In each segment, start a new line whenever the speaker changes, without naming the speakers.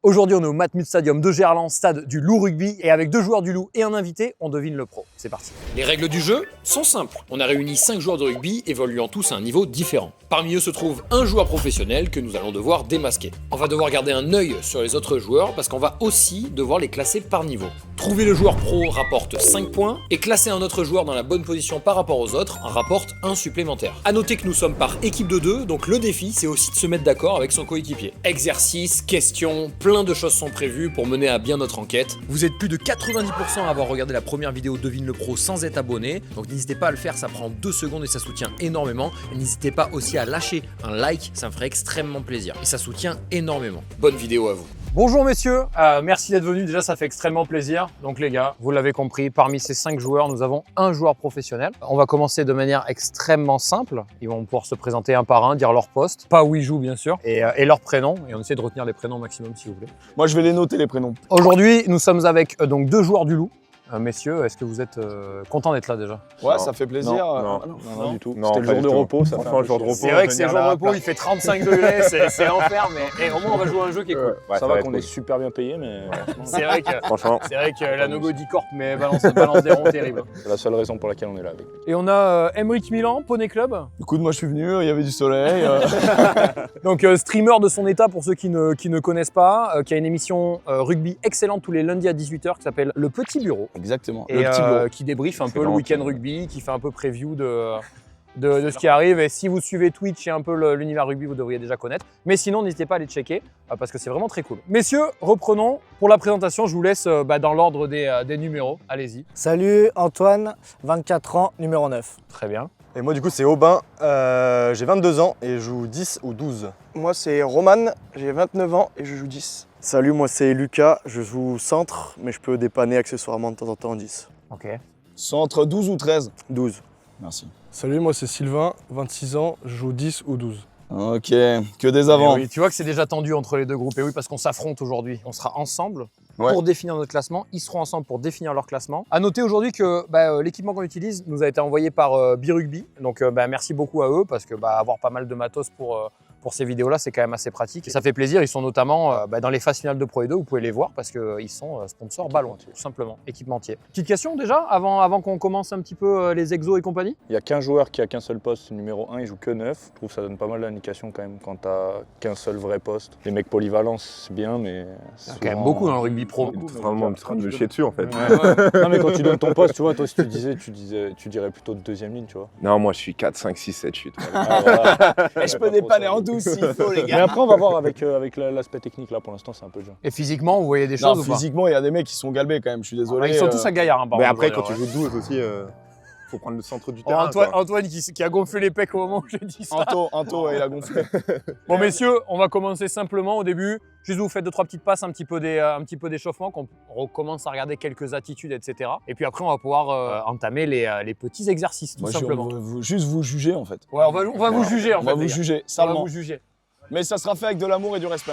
Aujourd'hui, on est au Matmut Stadium de Gerland, stade du Loup Rugby, et avec deux joueurs du Loup et un invité, on devine le pro. C'est parti.
Les règles du jeu sont simples. On a réuni 5 joueurs de rugby évoluant tous à un niveau différent. Parmi eux se trouve un joueur professionnel que nous allons devoir démasquer. On va devoir garder un œil sur les autres joueurs parce qu'on va aussi devoir les classer par niveau. Trouver le joueur pro rapporte 5 points et classer un autre joueur dans la bonne position par rapport aux autres en rapporte 1 supplémentaire. A noter que nous sommes par équipe de 2, donc le défi c'est aussi de se mettre d'accord avec son coéquipier. Exercices, questions, plein de choses sont prévues pour mener à bien notre enquête.
Vous êtes plus de 90% à avoir regardé la première vidéo Devine le Pro sans être abonné, donc n'hésitez pas à le faire, ça prend 2 secondes et ça soutient énormément. Et n'hésitez pas aussi à lâcher un like, ça me ferait extrêmement plaisir et ça soutient énormément.
Bonne vidéo à vous.
Bonjour messieurs, merci d'être venus, déjà ça fait extrêmement plaisir. Donc les gars, vous l'avez compris, parmi ces 5 joueurs, nous avons un joueur professionnel. On va commencer de manière extrêmement simple. Ils vont pouvoir se présenter un par un, dire leur poste, pas où ils jouent bien sûr, et leur prénom. Et on essaie de retenir les prénoms au maximum si vous voulez.
Moi je vais les noter les prénoms.
Aujourd'hui, nous sommes avec donc 2 joueurs du Loup. Messieurs, est-ce que vous êtes contents d'être là déjà?
Ouais, ça fait plaisir.
Non,
du tout.
Non,
C'était le jour de repos, ça fait un
jour de repos.
C'est vrai que c'est le jour de repos, il fait 35 degrés, c'est l'enfer, mais au moins on va jouer à un jeu qui est cool.
Ça va qu'on est super bien payé, mais
C'est vrai que,
Franchement,
la Nogo d'Icorp balance des ronds terribles.
c'est la seule raison pour laquelle on est là avec lui.
Et on a Emric Milan, Poney Club.
Écoute, moi je suis venu, il y avait du soleil.
Donc streamer de son état pour ceux qui ne connaissent pas, qui a une émission rugby excellente tous les lundis à 18h qui s'appelle Le Petit Bureau.
Exactement.
Et
Le petit bureau.
qui débriefe un peu le
Excellent.
week-end rugby, qui fait un peu preview de ce qui arrive. Et si vous suivez Twitch et un peu l'univers rugby, vous devriez déjà connaître. Mais sinon, n'hésitez pas à les checker parce que c'est vraiment très cool. Messieurs, reprenons. Pour la présentation, je vous laisse dans l'ordre des numéros. Allez-y.
Salut Antoine, 24 ans, numéro 9.
Très bien.
Et moi du coup c'est Aubin, j'ai 22 ans et je joue 10 ou 12.
Moi c'est Roman, j'ai 29 ans et je joue 10.
Salut, moi c'est Lucas, je joue centre mais je peux dépanner accessoirement de temps en temps en 10.
Ok.
Centre 12 ou 13.
12.
Merci.
Salut, moi c'est Sylvain, 26 ans, je joue 10 ou 12.
Ok, que des avants.
Oui, tu vois que c'est déjà tendu entre les deux groupes. Et oui, parce qu'on s'affronte aujourd'hui. On sera ensemble
Ouais.
pour définir notre classement. Ils seront ensemble pour définir leur classement. À noter aujourd'hui que l'équipement qu'on utilise nous a été envoyé par Birugby. Donc merci beaucoup à eux parce que avoir pas mal de matos pour ces vidéos-là, c'est quand même assez pratique. Et ça fait plaisir. Ils sont notamment dans les phases finales de Pro E2. Vous pouvez les voir parce qu'ils sont sponsors ballon, tout simplement, équipementier. Petite question déjà, avant qu'on commence un petit peu les exos et compagnie.
Il y a qu'un joueur qui a qu'un seul poste, numéro 1, il joue que 9. Je trouve que ça donne pas mal d'indications quand même quand t'as qu'un seul vrai poste. Les mecs polyvalents, c'est bien, mais.
C'est quand même beaucoup dans le rugby pro.
c'est vraiment en train de me chier dessus en fait.
Non, mais quand tu donnes ton poste, tu vois, toi si tu dirais plutôt de deuxième ligne, tu vois.
Non, moi je suis 4, 5, 6, 7, 8.
Et
je peux dépanner en 12 s'il faut, les
Mais
gars.
après, on va voir avec l'aspect technique là, pour l'instant, c'est un peu dur.
Et physiquement, vous voyez des
Non,
choses ou pas?
physiquement, il y a des mecs qui sont galbés quand même, je suis désolé.
Ils sont tous à Gaillard. Hein, par
Mais
contre,
après, quand
aujourd'hui,
tu
ouais.
joues 12 aussi, faut prendre le centre du terrain.
Antoine qui a gonflé les pecs au moment où j'ai dit ça.
Anto, il a gonflé.
Bon messieurs, on va commencer simplement au début. Juste vous faites 2-3 petites passes, un petit peu d'échauffement, qu'on recommence à regarder quelques attitudes, etc. Et puis après, on va pouvoir entamer les petits exercices, tout
Moi,
simplement.
juste vous juger en fait.
Ouais, on va vous juger en
On
fait.
va vous
les gars.
juger,
On va
salement.
vous juger.
Mais ça sera fait avec de l'amour et du respect.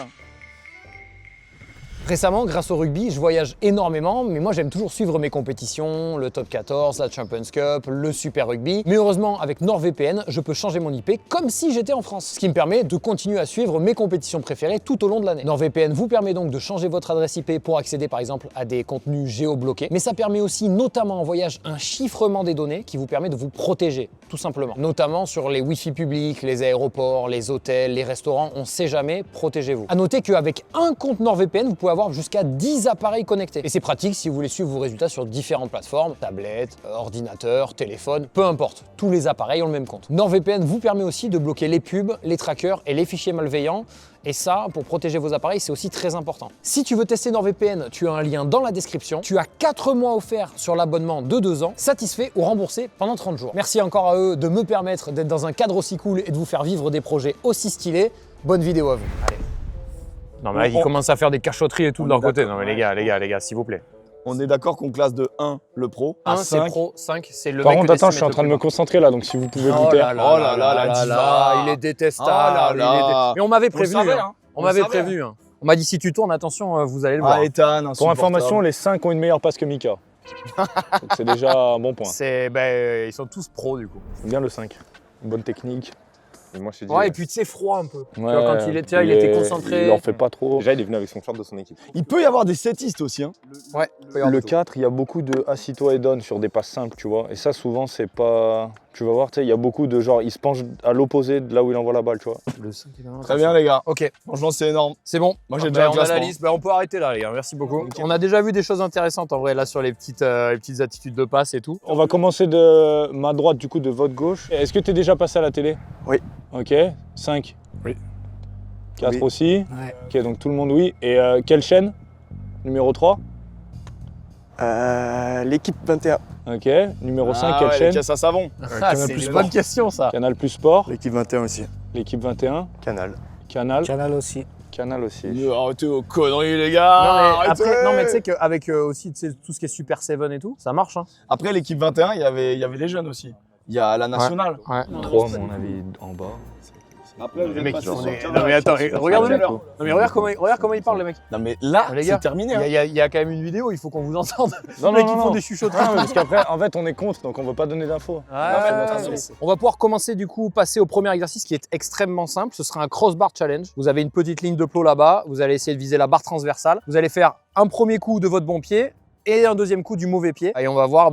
Récemment, grâce au rugby, je voyage énormément, mais moi j'aime toujours suivre mes compétitions, le Top 14, la Champions Cup, le Super Rugby. Mais heureusement, avec NordVPN, je peux changer mon IP comme si j'étais en France, ce qui me permet de continuer à suivre mes compétitions préférées tout au long de l'année. NordVPN vous permet donc de changer votre adresse IP pour accéder par exemple à des contenus géobloqués, mais ça permet aussi, notamment en voyage, un chiffrement des données qui vous permet de vous protéger, tout simplement. Notamment sur les Wi-Fi publics, les aéroports, les hôtels, les restaurants, on sait jamais, protégez-vous. À noter qu'avec un compte NordVPN, vous pouvez avoir jusqu'à 10 appareils connectés. Et c'est pratique si vous voulez suivre vos résultats sur différentes plateformes, tablettes, ordinateurs, téléphones, peu importe. Tous les appareils ont le même compte. NordVPN vous permet aussi de bloquer les pubs, les trackers et les fichiers malveillants. Et ça, pour protéger vos appareils, c'est aussi très important. Si tu veux tester NordVPN, tu as un lien dans la description. Tu as 4 mois offerts sur l'abonnement de 2 ans, satisfait ou remboursé pendant 30 jours. Merci encore à eux de me permettre d'être dans un cadre aussi cool et de vous faire vivre des projets aussi stylés. Bonne vidéo à vous. Allez. Non mais là, il commence à faire des cachotteries et tout de leur côté. Non mais les gars, s'il vous plaît.
On est d'accord qu'on classe de 1 le pro.
1
à
c'est
5.
pro, 5 c'est le
Par
mec
contre,
que
attends,
t'estimes
je suis en
être
train de
le
me
plus
concentrer là, donc si vous pouvez
fort.
goûter.
La diva. Il est détestable. Mais on m'avait prévenu. On m'avait prévenu. On m'a dit si tu tournes, attention, vous allez le voir.
Ethan,
Pour information, les 5 ont une meilleure passe que Mika. Donc c'est déjà un bon point.
Ils sont tous pros du coup.
Bien le 5. Une bonne technique.
Et moi, je t'ai dit.
Ouais, et puis tu sais, froid un peu.
Ouais,
Tu vois, quand il était concentré.
Il en fait pas trop.
Déjà, il est venu avec son short de son équipe.
Il peut y avoir des setistes aussi. Hein.
Ouais, peut y avoir
Le
tout.
4, il y a beaucoup de assis-toi et donne sur des passes simples, tu vois. Et ça, souvent, c'est pas. Tu vas voir, tu sais, il y a beaucoup de genre, il se penche à l'opposé de là où il envoie la balle, tu vois.
Le 5 est vraiment
Très bien, les gars.
Ok,
Franchement, c'est énorme.
c'est bon.
Moi, j'ai
Ah,
déjà
on
un
a la
classement.
liste. On peut arrêter là, les gars. Merci beaucoup. On a déjà vu des choses intéressantes en vrai là sur les petites attitudes de passe et tout.
On va commencer de ma droite, du coup, de votre gauche. Est-ce que tu es déjà passé à la télé?
Oui.
Ok. 5.
Oui.
4
Oui.
aussi.
Ouais.
Ok, donc tout le monde oui. Et quelle chaîne? Numéro 3.
L'équipe 21.
Ok. Numéro 5,
Ah
quelle
ouais,
chaîne?
les caisses à savon.
Ah, c'est une bonne question ça.
Canal plus Sport.
L'équipe 21 aussi.
L'équipe 21.
Canal.
Canal.
Canal aussi.
Canal aussi.
Arrêtez vos conneries, les
Non
gars.
mais,
arrêtez.
après, non mais tu sais qu'avec aussi tu sais, tout ce qui est Super Seven et tout, ça marche hein.
Après, l'équipe 21, il y avait les jeunes aussi. Il y a la nationale.
Ouais.
3 à mon avis en bas.
Après, vous
Les mecs, ils sont des- Non mais attends, regarde-les. Non mais regarde comment ils parlent les mecs.
Non, mais là,
Les gars,
c'est terminé.
Il y a quand même une vidéo, il faut qu'on vous entende.
Non,
Les mecs
non,
ils
non,
font
non.
des chuchotements.
Ah, parce qu'après, en fait, on est contre, donc on veut pas donner d'infos.
On va pouvoir commencer du coup, passer au premier exercice qui est extrêmement simple. Ce sera un crossbar challenge. Vous avez une petite ligne de plot là-bas. Vous allez essayer de viser la barre transversale. Vous allez faire un premier coup de votre bon pied et un deuxième coup du mauvais pied. Et on va voir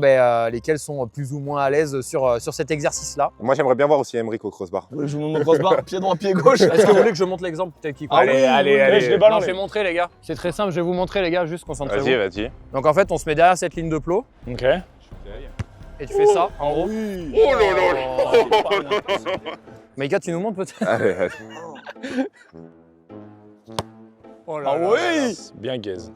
lesquels sont plus ou moins à l'aise sur cet exercice-là.
Moi, j'aimerais bien voir aussi Emric au crossbar.
Je vous montre mon crossbar, pied droit, pied gauche.
Est-ce que vous voulez que je montre l'exemple peut-être qui
Ah oui, oui,
je les ballons,
Non, je vais montrer les gars. C'est très simple, je vais vous montrer les gars, juste concentrez-vous.
Vas-y.
Donc en fait, on se met derrière cette ligne de plot
Ok.
et tu fais ça en gros.
Oui.
Oh là là.
Mais gars, tu nous montres peut-être.
Allez, allez.
Oh
Ah oui.
Bien gaze.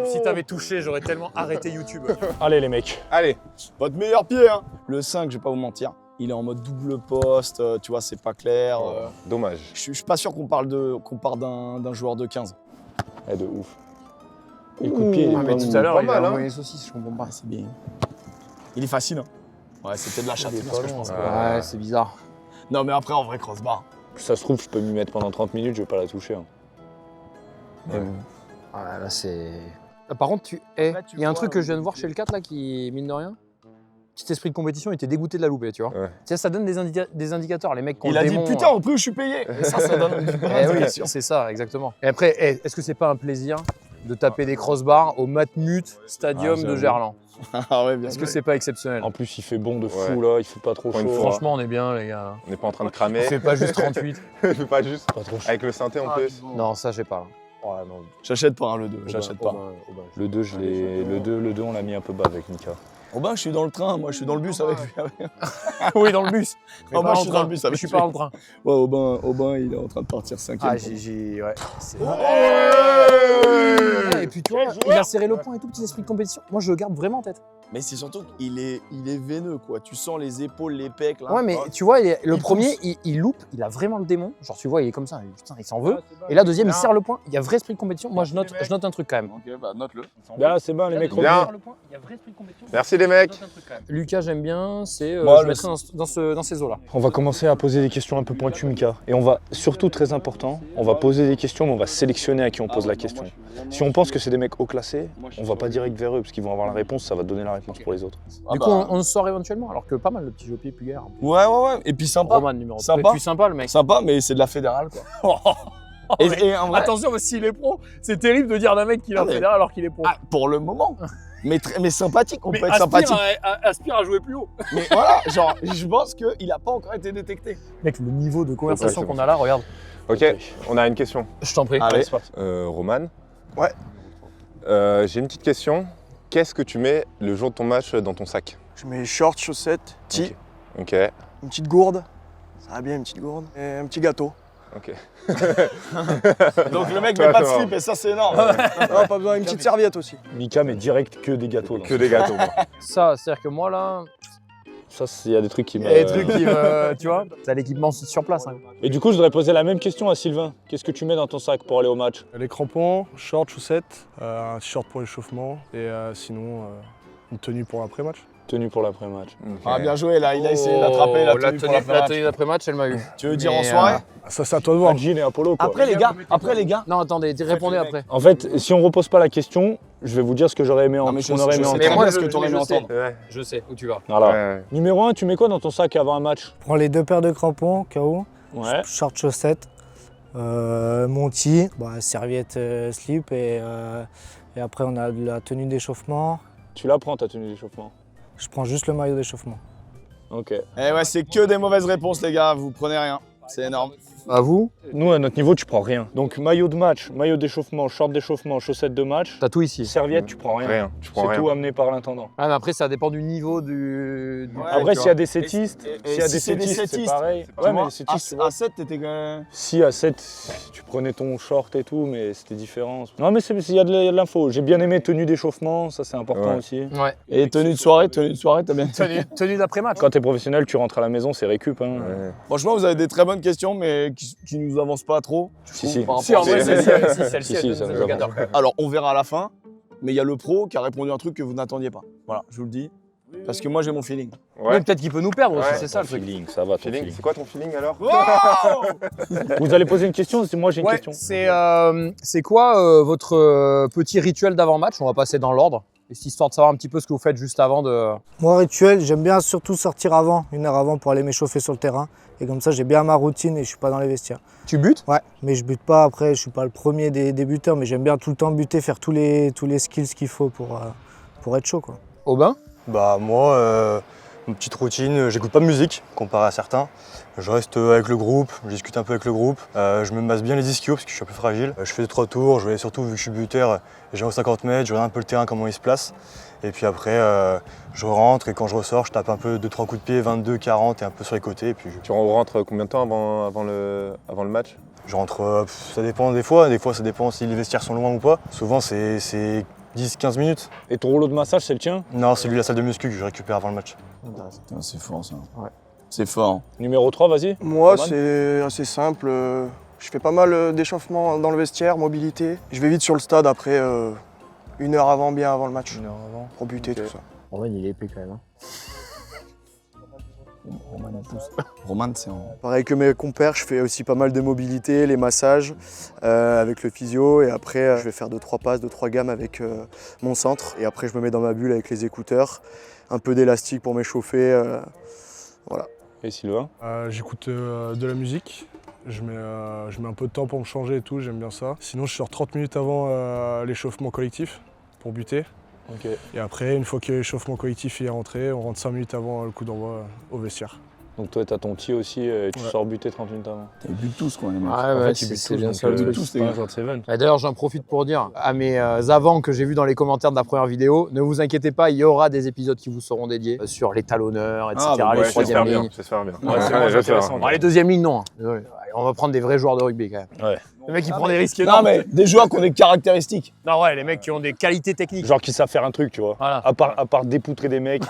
Si t'avais touché, j'aurais tellement arrêté YouTube.
Allez les mecs.
Allez.
Votre meilleur pied, hein. Le 5, je vais pas vous mentir. Il est en mode double poste, tu vois, c'est pas clair.
Dommage.
Je suis pas sûr qu'on parle d'un joueur de 15.
Eh, de ouf. Et le coup de pied, il est
Ah, mais
pas
tout à l'heure,
pas
il
mal,
a
hein.
envoyé les saucisses, je comprends pas.
C'est bien. Il est facile, hein. Ouais, c'était de la chatte, c'est ce que je pense.
Ouais, c'est bizarre.
Non, mais après, en vrai, crossbar.
Ça se trouve, je peux m'y mettre pendant 30 minutes, je vais pas la toucher. Hein.
Ouais, là c'est. Par contre, il y a un truc que je viens de voir chez le 4 là qui, mine de rien, petit esprit de compétition, il était dégoûté de la louper, tu vois.
Ouais.
Tu sais, ça donne des indicateurs, les mecs qui ont
Il
le
a dit
démon,
putain, au prix où je suis payé. Et ça donne du
Eh oui, c'est ça, exactement. Et après, est-ce que c'est pas un plaisir de taper des crossbars au Matmut Stadium
Ah,
de
j'avoue.
Gerland?
Ah ouais, bien
Est-ce
joué.
que c'est pas exceptionnel?
En plus, il fait bon de fou
Ouais.
là, il fait pas trop
Pour une
chaud.
fois.
Franchement, on est bien, les gars.
On n'est pas en train de
On
cramer.
fait pas juste 38.
Pas juste.
Pas trop chaud.
Avec le synthé en plus.
Non, ça, j'ai pas. Là. Ouais, non.
J'achète pas, hein, le 2, j'achète pas.
Le 2, le 2, on l'a mis un peu bas avec Mika.
Robin, je suis dans le train, moi je suis dans le bus avec lui.
Oui, dans le bus.
Ah, moi je suis dans le bus
Je
avec
suis
lui.
pas dans le train.
Ouais, Aubin, il est en train de partir 5ème.
Ah, ouais. C'est- Et puis tu vois, il a serré le point et tout, petit esprit de compétition. Moi, je le garde vraiment en tête.
Mais c'est surtout qu'il est veineux, quoi. Tu sens les épaules, les pecs, là.
Ouais, mais tu vois, le
Il
premier, il loupe, il a vraiment le démon. Genre, tu vois, il est comme ça, putain, il s'en veut. Et là, deuxième, il serre le point. Il y a vrai esprit de compétition. Moi, je note un truc quand même.
Ok, bah note-le.
Là, c'est bon, les mecs.
Bien.
reviennent.
Il y a vrai esprit de compétition.
Merci les mecs.
Lucas, j'aime bien. C'est,
Moi,
je
le-
mettrai dans ces eaux-là.
On va commencer à poser des questions un peu pointues, Mika. Et on va, surtout très important, on va poser des questions, mais on va sélectionner à qui on pose la question. Si on pense que c'est des mecs haut classés, on va pas direct vers eux, parce qu'ils vont avoir la réponse, ça va donner la réponse pour les autres.
Du coup, on se sort éventuellement, alors que pas mal le petit Jopier Puguer.
Ouais. Et puis sympa.
Roman numéro 2.
Sympa.
Puis sympa le mec.
Sympa, mais c'est de la fédérale, quoi. et en vrai,
Attention, parce s'il est pro, c'est terrible de dire d'un mec qu'il est en
Ah, mais-
fédéral alors qu'il est pro.
ah, pour le moment. mais sympathique, on peut être sympathique.
aspire à jouer plus haut.
Mais voilà, genre, je pense qu'il a pas encore été détecté.
Mec, le niveau de conversation
Ouais, c'est
qu'on a là, regarde.
Ok, on a une question.
Je t'en prie.
Allez.
c'est parti.
Roman.
Ouais.
J'ai une petite question. Qu'est-ce que tu mets le jour de ton match dans ton sac?
Je mets shorts, chaussettes, tee,
Ok.
une petite gourde. Ça va bien, une petite gourde. Et un petit gâteau.
Ok.
Donc le mec
Ça,
met pas de
ça va.
slip et ça, c'est énorme.
Non, pas besoin, une petite serviette aussi.
Mika met direct que des gâteaux.
Que des gâteaux. moi.
Ça, c'est-à-dire que moi là,
Ça, il y a des trucs qui
il
me...
y a des trucs qui me. Tu vois, t'as l'équipement sur place. Hein.
Et du coup, je voudrais poser la même question à Sylvain. Qu'est-ce que tu mets dans ton sac pour aller au match?
Les crampons, shorts, chaussettes, un t-shirt pour l'échauffement et sinon une tenue pour l'après-match.
Tenue pour l'après-match.
Ok.
Ah, bien joué, là, il a essayé d'attraper la tenue pour
la
la
tenue d'après-match, elle m'a eu.
Tu veux dire en
Mais,
soirée
Ça, c'est à toi de voir.
Un jean et un polo, quoi.
Après les gars.
Non, attendez, répondez après.
En fait, si on repose pas la question, je vais vous dire ce que j'aurais aimé en
Non, mais je
qu'on
sais-
aurait
je
aimé en
sais
Mais
très
moi,
bien ce
je-
que t'aurais
je
aimé
sais.
entendre.
Ouais.
Je sais où tu vas.
Voilà.
Ouais.
Numéro 1, tu mets quoi dans ton sac avant un match?
Prends les 2 paires de crampons, KO.
Ouais.
Short, chaussettes, Monty, serviette, slip et après on a de la tenue d'échauffement.
Tu la prends ta tenue d'échauffement?
Je prends juste le maillot d'échauffement.
Ok.
Eh ouais, c'est que des mauvaises réponses, les gars. Vous prenez rien. C'est énorme.
À vous?
Nous, à notre niveau, tu prends rien. Donc maillot de match, maillot d'échauffement, short d'échauffement, chaussettes de match.
T'as tout ici.
Serviette, tu prends rien.
Rien, tu prends
C'est
rien.
tout amené par l'intendant.
Ah, mais après, ça dépend du niveau du
Après,
tu
s'il y a
vois.
des sétistes,
Et
s'il y a
si
des
c'est des
sétistes, c'est
sétistes,
pareil.
Tu
Ouais,
vois,
mais les sétistes, tu vois.
à 7, t'étais quand même...
Si à 7, tu prenais ton short et tout, mais c'était différent. Non, mais il y a de l'info. J'ai bien aimé tenue d'échauffement, ça c'est important
Ouais.
aussi.
Ouais.
Et tenue de soirée, t'as bien...
Tenue d'après-match.
Quand t'es professionnel, tu rentres à la maison, c'est récup. Hein.
Ouais.
Franchement, vous avez des très bonnes questions, mais qui nous avancent pas trop. je
Si,
trouve,
si.
par rapport
Si, en
à-
vrai, celle-ci,
Si, si, ça nous avance.
Alors, on verra à la fin, mais il y a le pro qui a répondu un truc que vous n'attendiez pas. Voilà, je vous le dis. Parce que moi, j'ai mon feeling.
Mais peut-être qu'il peut nous perdre aussi,
Ouais.
c'est ça le truc.
Feeling, ça va, ton
Feeling,
feeling.
c'est quoi ton feeling alors?
Vous allez poser une question, moi j'ai une question.
C'est quoi votre petit rituel d'avant-match? On va passer dans l'ordre, histoire de savoir un petit peu ce que vous faites juste avant de...
Moi, rituel, j'aime bien surtout sortir avant, 1 heure avant pour aller m'échauffer sur le terrain. Et comme ça, j'ai bien ma routine et je suis pas dans les vestiaires.
Tu butes?
Ouais, mais je bute pas après, je suis pas le premier des buteurs, mais j'aime bien tout le temps buter, faire tous les skills qu'il faut pour être chaud, quoi.
Aubin?
Bah moi, une petite routine, j'écoute pas de musique comparé à certains. Je reste avec le groupe, je discute un peu avec le groupe. Je me masse bien les ischios parce que je suis un peu fragile. Je fais 2-3 tours, je vais surtout vu que je suis buteur, j'ai aux 50 mètres, je regarde un peu le terrain, comment il se place. Et puis après, je rentre et quand je ressors, je tape un peu 2-3 coups de pied, 22, 40 et un peu sur les côtés. Et puis
Tu rentres combien de temps avant le match?
je rentre, ça dépend des fois ça dépend si les vestiaires sont loin ou pas. Souvent c'est 10-15 minutes.
Et ton rouleau de massage, c'est le tien?
Non, c'est lui la salle de muscu que je récupère avant le match.
Putain, c'est fort, ça.
Ouais.
C'est fort.
Numéro 3, vas-y.
Moi,
Roman
c'est assez simple. Je fais pas mal d'échauffement dans le vestiaire, mobilité. Je vais vite sur le stade après, 1 heure avant, bien avant le match,
Une heure avant.
pour buter,
Ok.
tout ça.
Roman, il est épais quand même.
Roman, il pousse. Roman, c'est en...
Pareil que mes compères, je fais aussi pas mal de mobilité, les massages avec le physio. Et après, je vais faire 2-3 passes, 2-3 gammes avec mon centre. Et après, je me mets dans ma bulle avec les écouteurs, un peu d'élastique pour m'échauffer. Voilà.
Et Sylvain?
J'écoute de la musique. Je mets un peu de temps pour me changer et tout, j'aime bien ça. Sinon, je sors 30 minutes avant l'échauffement collectif pour buter.
Ok.
Et après, une fois que l'échauffement collectif est rentré, on rentre 5 minutes avant le coup d'envoi au vestiaire.
Donc toi, t'as ton tea aussi, et tu
Ouais.
sors buter 30 minutes avant.
T'as bu tous, quoi, les mecs.
En fait, ils butent tous, donc,
ça, le truc.
c'est pas un joueur de Seven.
Et d'ailleurs, j'en profite pour dire à mes avants que j'ai vus dans les commentaires de la première vidéo, ne vous inquiétez pas, il y aura des épisodes qui vous seront dédiés sur les talonneurs, etc.,
bah,
les
ouais,
troisième lignes.
J'espère bien.
Ouais, c'est moins intéressant.
Bon, les deuxièmes lignes, non. Désolé. Allez, on va prendre des vrais joueurs de rugby quand même.
Ouais.
Le mec, il prend des risques
Non,
énormes.
mais des joueurs qui ont des caractéristiques.
Non, ouais, les mecs qui ont des qualités techniques.
Genre qui savent faire un truc, tu vois.
Voilà.
À part dépoutrer des mecs.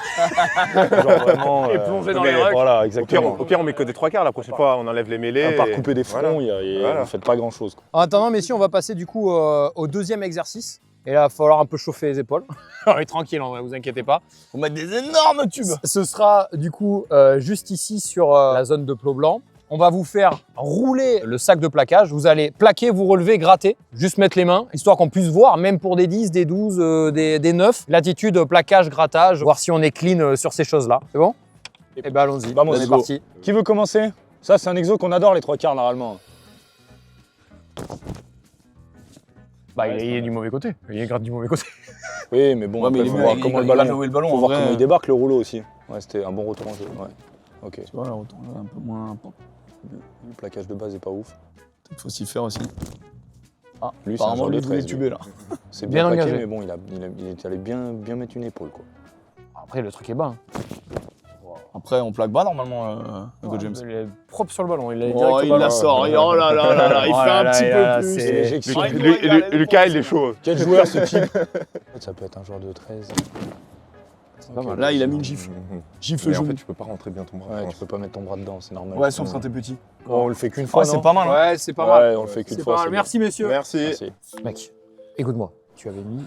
Genre vraiment.
Et plonger dans
mais-
les rucks.
Voilà,
Au
exactement.
pire, on met que des 3 quarts. La prochaine fois, on enlève les mêlées.
À part
et-
couper des
Voilà.
fronts,
Voilà.
vous faites pas grand chose.
En attendant, messieurs, on va passer du coup au deuxième exercice. Et là, il va falloir un peu chauffer les épaules. On est tranquille, en vrai, vous inquiétez pas.
On met des énormes tubes.
Ce sera du coup juste ici sur la zone de plot blanc. On va vous faire rouler le sac de plaquage. Vous allez plaquer, vous relever, gratter. Juste mettre les mains, histoire qu'on puisse voir, même pour des 10, des 12, des 9, l'attitude plaquage, grattage, voir si on est clean sur ces choses-là. C'est bon? Eh ben allons-y,
Vamos,
on est
let's go.
parti.
Qui veut commencer? Ça, c'est un exo qu'on adore, les 3 quarts, normalement.
Bah, il est du mauvais côté. Il est gratte du mauvais côté.
Oui, mais bon,
Ouais, mais
après,
il
faut
est
voir
bien,
comment
il
le
a
ballon.
joué le ballon.
Faut
en
voir
vrai.
comment il débarque le rouleau aussi. Ouais, c'était un bon retour en jeu. Ouais. Ok.
Tu vois, là, retour, un peu moins.
Le plaquage de base est pas ouf.
Il faut s'y faire aussi. Ah,
Lui, c'est un
apparemment,
joueur
lui,
de
vous voulez
13.
tuber, là.
C'est
Bien
bien plaqué,
engagé.
mais bon, il est allé bien mettre une épaule, quoi.
Après, le truc est bas. hein.
Après, on plaque bas, normalement, Hugo James.
Il est propre sur le ballon. Il, est
Oh,
direct au
il
ballon.
la sort. Oh là là là là, il
Oh
fait
là
un
là,
petit
et
peu
là,
plus.
c'est-
léger.
Lucas, il est chaud.
Quel joueur ce type? Ça peut être un joueur de 13.
Là, il a mis une gifle. Gifle
Mais en
jaune.
fait, tu peux pas rentrer bien ton bras. je
Ouais,
pense.
tu peux pas mettre ton bras dedans, c'est normal.
Ouais, sauf quand t'es petit.
Bon, on le fait qu'une fois,
Ouais,
non?
c'est pas mal. hein.
Ouais, c'est pas mal.
Ouais, on le fait qu'une
C'est
fois.
pas mal.
c'est
Merci, messieurs.
Merci.
bien. Merci.
Mec, écoute-moi. Tu avais mis.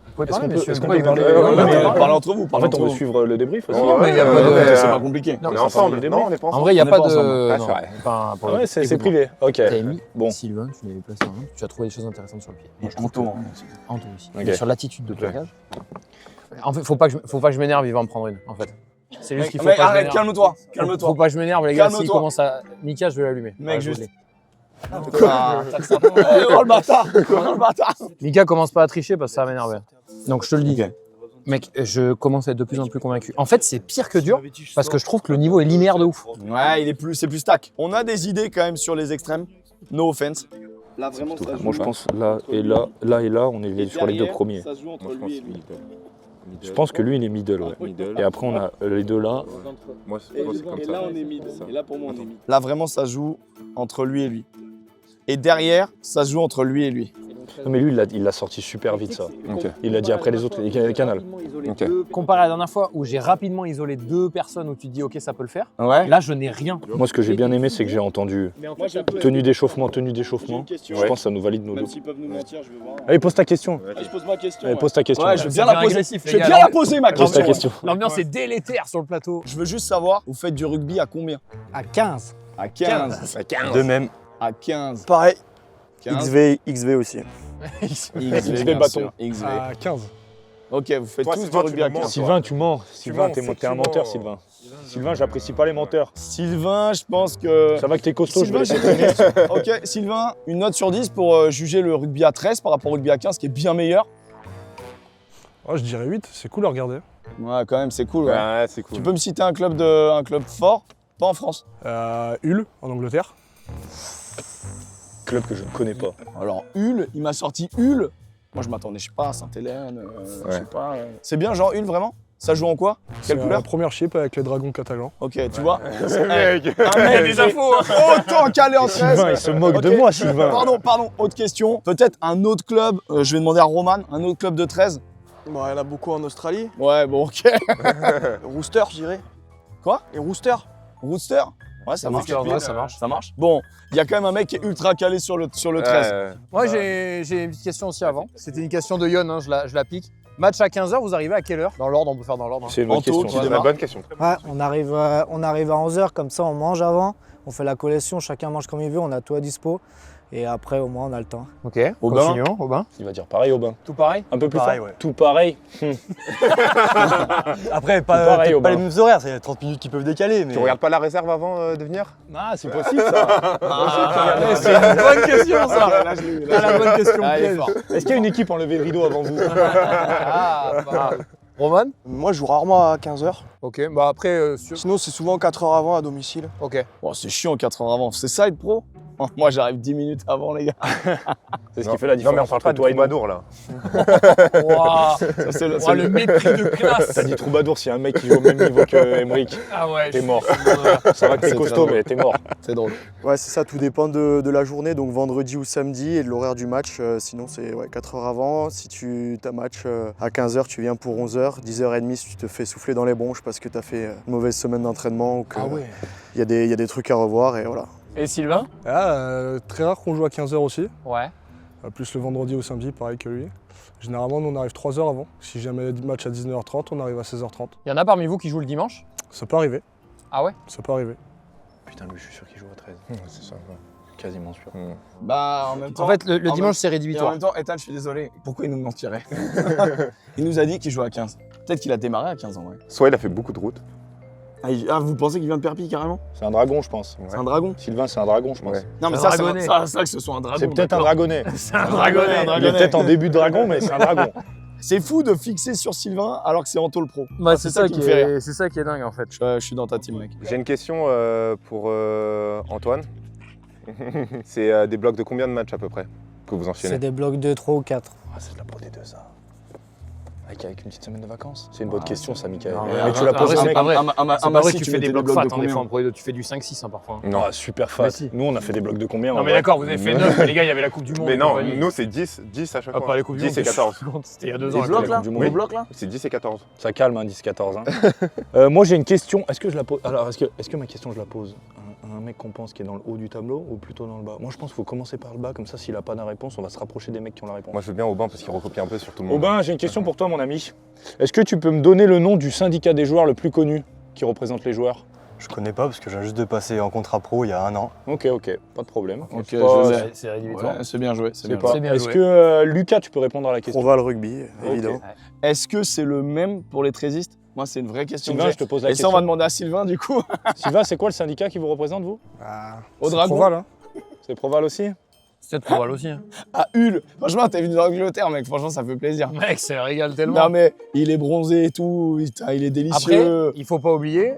Vous pouvez
Est-ce
parler,
qu'on peut-
messieurs.
est-ce qu'on
Pourquoi
peut
il
parler-
parle-
Ouais,
Mais
mais-
parlez entre vous,
En
parlez
fait, on
entre
veut
vous.
suivre le débrief aussi.
Ouais,
il y a pas de-
C'est pas compliqué.
Non,
On est
ça
ensemble.
parle des
Non,
mecs.
on est pas
En
ensemble.
vrai, il n'y a
On est
pas
pas
de.
ensemble.
Ah,
non,
c'est vrai.
pas pour
Ah
le-
ouais, c'est
Écoute-moi.
privé. Ok.
T'avais mis
Bon.
Sylvain, tu l'avais placé en main. Tu as trouvé des choses intéressantes sur le pied. Moi, je trouve
Anto,
que-
hein.
Anto aussi.
Ok.
Mais sur l'attitude de plaquage. En fait, faut pas que je m'énerve, il va en prendre une, en fait. C'est juste qu'il faut
Mec,
pas que je
arrête,
m'énerve.
calme-toi.
Faut
Calme-toi.
pas que je m'énerve, les gars. S'il
Calme-toi.
commence à. Mika, je vais l'allumer.
Mec,
Ouais, je
juste.
l'ai.
Oh le bâtard. Oh le bâtard.
Mika, commence pas à tricher parce que ça va m'énerver. Donc je te le dis.
Ok.
Mec, je commence à être de plus en plus convaincu. En fait, c'est pire que dur parce que je trouve que le niveau est linéaire de ouf.
Ouais, c'est plus stack. On a des idées quand même sur les extrêmes. No offense.
Là, vraiment, ça joue.
Moi, je pense là et là, on est sur les deux premiers.
Ça joue entre
Moi, je pense
lui et lui.
middle.
Je pense que lui, il est middle, ouais.
Middle.
Et après, on a les deux là.
Moi, c'est
Et,
comme
et
ça.
là, on est mid.
Ça.
Et là, pour moi, on est mid.
Là, vraiment, ça joue entre lui et lui. Et derrière, ça joue entre lui et lui.
Non, mais lui, il l'a sorti super vite, ça.
Ok.
Il l'a dit après les autres, les canals.
Ok.
Comparé à la dernière fois où j'ai rapidement isolé 2 personnes où tu te dis ok, ça peut le faire.
Ouais.
Là, je n'ai rien.
Moi, ce que j'ai bien aimé, c'est que j'ai entendu
Moi, j'appelle-
tenue d'échauffement.
J'ai une question.
Je pense que ça nous valide nos
Même
deux.
s'ils peuvent nous mentir, je veux voir.
Allez, pose ta question.
Ah, je pose ma question.
Allez,
ouais.
pose ta question.
Ouais, je veux
Ça
bien
devient
la poser.
agressif, les
Je veux
gars,
bien
alors.
la poser, ma
Pose ta
question.
question.
L'ambiance est délétère sur le plateau.
Je veux juste savoir, vous faites du rugby à combien?
À 15.
À 15.
De même.
À 15.
Pareil.
15.
XV aussi.
XV
bâton.
bien sûr. XV.
À 15.
Ok, vous faites
Toi,
tous du
Sylvain,
rugby
tu
à
me mens.
15.
Sylvain, tu mens. Sylvain,
mens,
t'es un
effectivement.
menteur, Sylvain. Sylvain, j'apprécie pas les menteurs.
Sylvain, je pense que...
Ça va que t'es costaud, je vais
Sylvain,
laisser traîner.
Ok, Sylvain, une note sur 10 pour juger le rugby à 13 par rapport au rugby à 15, qui est bien meilleur.
Oh, je dirais 8, c'est cool à regarder.
Ouais, quand même, c'est cool. Ouais.
Ouais, c'est cool.
Tu peux me citer un club fort? Pas en France.
Hull, en Angleterre.
Club que je ne connais pas.
Alors, Hull, il m'a sorti Hull. Moi, je m'attendais, je sais pas, à Sainte-Hélène, je sais pas. C'est bien, genre Hull, vraiment? Ça joue en quoi?
C'est
Quelle
la
couleur?
première chip avec les dragons catalans.
Ok, tu vois.
Ce mec.
Un mec, des infos, autant calé en 13.
Sylvain, il se moque de
Ok.
moi, Sylvain.
Pardon, autre question. Peut-être un autre club, je vais demander à Roman, un autre club de 13.
Bon, il y en a beaucoup en Australie.
Ouais, bon, ok.
Rooster, je dirais.
Quoi?
Et Rooster.
Rooster? Ouais, ça marche.
Ouais, ça marche.
Ça marche. Bon, il y a quand même un mec qui est ultra calé sur le 13.
Moi, j'ai une petite question aussi avant. C'était une question de Yon, hein, je l'applique. Match à 15h, vous arrivez à quelle heure? Dans l'ordre, on peut faire dans l'ordre. Hein.
C'est une bonne
Anto,
question.
tu
ça.
C'est
démarres.
une bonne question.
Ouais, on arrive à 11h, comme ça on mange avant, on fait la collation, chacun mange comme il veut, on a tout à dispo. Et après, au moins, on a le temps.
Ok,
Aubin.
continuons. Aubin.
Il va dire pareil, Aubin.
Tout pareil?
Un peu plus
Pareil,
fort.
ouais.
Tout pareil.
Après,
pareil,
pas
Aubin.
les mêmes horaires, c'est 30 minutes qui peuvent décaler. Mais...
Tu regardes pas la réserve avant de venir?
Ah, c'est possible ça.
C'est une bonne question, ça.
Là, je l'ai eu,
Ah, la bonne question
Ah, il est
piège.
fort.
Est-ce qu'il y a une équipe en levée de rideau avant vous?
Ah, bah. Roman?
Moi, je joue rarement à 15h.
Ok, bah après,
Sinon, c'est souvent 4h avant à domicile.
Ok.
Bon, c'est chiant 4 heures avant. C'est ça être pro? Oh, moi, j'arrive 10 minutes avant, les gars.
C'est ce qui fait la
Non,
différence
mais on parle
entre
pas de
toi et nous.
troubadour là.
Waouh.
Ça, c'est le-
Oh, le mépris de classe.
T'as dit troubadour, s'il y a un mec qui joue au même niveau que Emric,
Ah ouais.
t'es mort. Ça va que t'es
C'est
costaud,
très
mais t'es mort.
C'est drôle.
Ouais, c'est ça, tout dépend de la journée, donc vendredi ou samedi et de l'horaire du match. Sinon, c'est 4 heures avant. Si tu as match à 15h, tu viens pour 11h. 10h30 si tu te fais souffler dans les bronches parce que tu as fait une mauvaise semaine d'entraînement ou qu'il y a des trucs à revoir et voilà.
Et Sylvain?
Très rare qu'on joue à 15h aussi.
Ouais.
Plus le vendredi ou samedi, pareil que lui. Généralement, nous, on arrive 3 heures avant. Si jamais il y a match à 19h30, on arrive à 16h30.
Il y en a parmi vous qui jouent le dimanche?
Ça peut arriver.
Ah ouais?
Ça peut arriver.
Putain, lui, je suis sûr qu'il joue à 13.
C'est ça.
Quasiment sûr.
Bah, en même temps.
En fait, le
en
dimanche, c'est
Et en
rédhibitoire.
même temps, Ethan, je suis désolé. Pourquoi il nous mentirait? Il nous a dit qu'il jouait à 15. Peut-être qu'il a démarré à 15 ans, ouais.
Soit il a fait beaucoup de routes.
Ah, vous pensez qu'il vient de Perpignan carrément?
C'est un dragon, je pense.
C'est un dragon?
Sylvain, c'est un dragon, je pense.
Ouais.
Non, mais
Un
ça,
dragonnet.
ça, que ce soit un dragon.
C'est peut-être un
d'accord.
dragonnet.
C'est un dragonnet.
Il est peut-être en début de dragon, mais c'est un dragon.
C'est fou de fixer sur Sylvain alors que c'est Anto le pro.
Bah,
c'est ça qui me fait rire.
C'est ça qui est dingue en fait.
Je suis dans ta team, mec.
J'ai une question pour Antoine. C'est des blocs de combien de matchs à peu près que vous
C'est
enchaînez?
des blocs de 3 ou 4.
Ah, c'est de la Pro D2, ça. Avec une petite semaine de vacances. C'est une bonne question, ça, Michael.
Non,
Mais
mais
tu l'as posé,
c'est
mec.
pas vrai.
À
C'est pas vrai
Massy,
que tu fais des blocs
de
fat en
combien?
effet en Pro D2, tu fais du 5-6 hein, parfois.
Non.
Ah, super fat.
Mais si.
Nous, on a fait des blocs de combien
Non
en
mais
vrai
d'accord, vous avez fait 9, les gars, il y avait la Coupe du Monde.
Mais
et
non,
compagnie.
nous c'est 10 à chaque fois.
Après les Coupes du
10
Monde,
et 14.
C'était il y a 2
Les
ans.
blocs
la
là?
Coupe du Monde.
Les blocs là?
C'est 10 et 14.
Ça calme, hein, 10-14. Moi, j'ai une question. Est-ce que je la pose? Alors, est-ce que ma question, je la pose à un mec qu'on pense qui est dans le haut du tableau ou plutôt dans le bas? Moi, je pense qu'il faut commencer par le bas. Comme ça, s'il a pas la réponse, on va se rapprocher des mecs qui ont la réponse.
Moi je veux bien Aubin parce qu'il recopie un peu sur tout le monde.
Aubin, j'ai une question pour toi, mon ami. Est-ce que tu peux me donner le nom du syndicat des joueurs le plus connu qui représente les joueurs?
Je connais pas parce que j'ai juste de passer en contrat pro il y a 1 an.
Ok, pas de problème.
Ok,
C'est pas-
je l'ai.
C'est rédhibitoire.
Ouais, c'est bien joué.
c'est pas-
C'est bien
Est-ce
joué.
que Lucas, tu peux répondre à la question?
Proval rugby, évident.
Est-ce que c'est le même pour les trésistes? Moi, c'est une vraie question.
Sylvain,
que
je te pose la
j'ai. Et ça, on va
question.
demander à Sylvain, du coup.
Sylvain, c'est quoi le syndicat qui vous représente, vous?
Au Dragon.
Proval, hein.
C'est Proval aussi?
C'est peut-être Proval aussi. Hein.
À Hull. Franchement, t'es venu d'Angleterre, mec. Franchement, ça fait plaisir.
Mec, ça régale tellement.
Non, mais il est bronzé et tout. Putain, il est
Après,
délicieux.
il faut pas oublier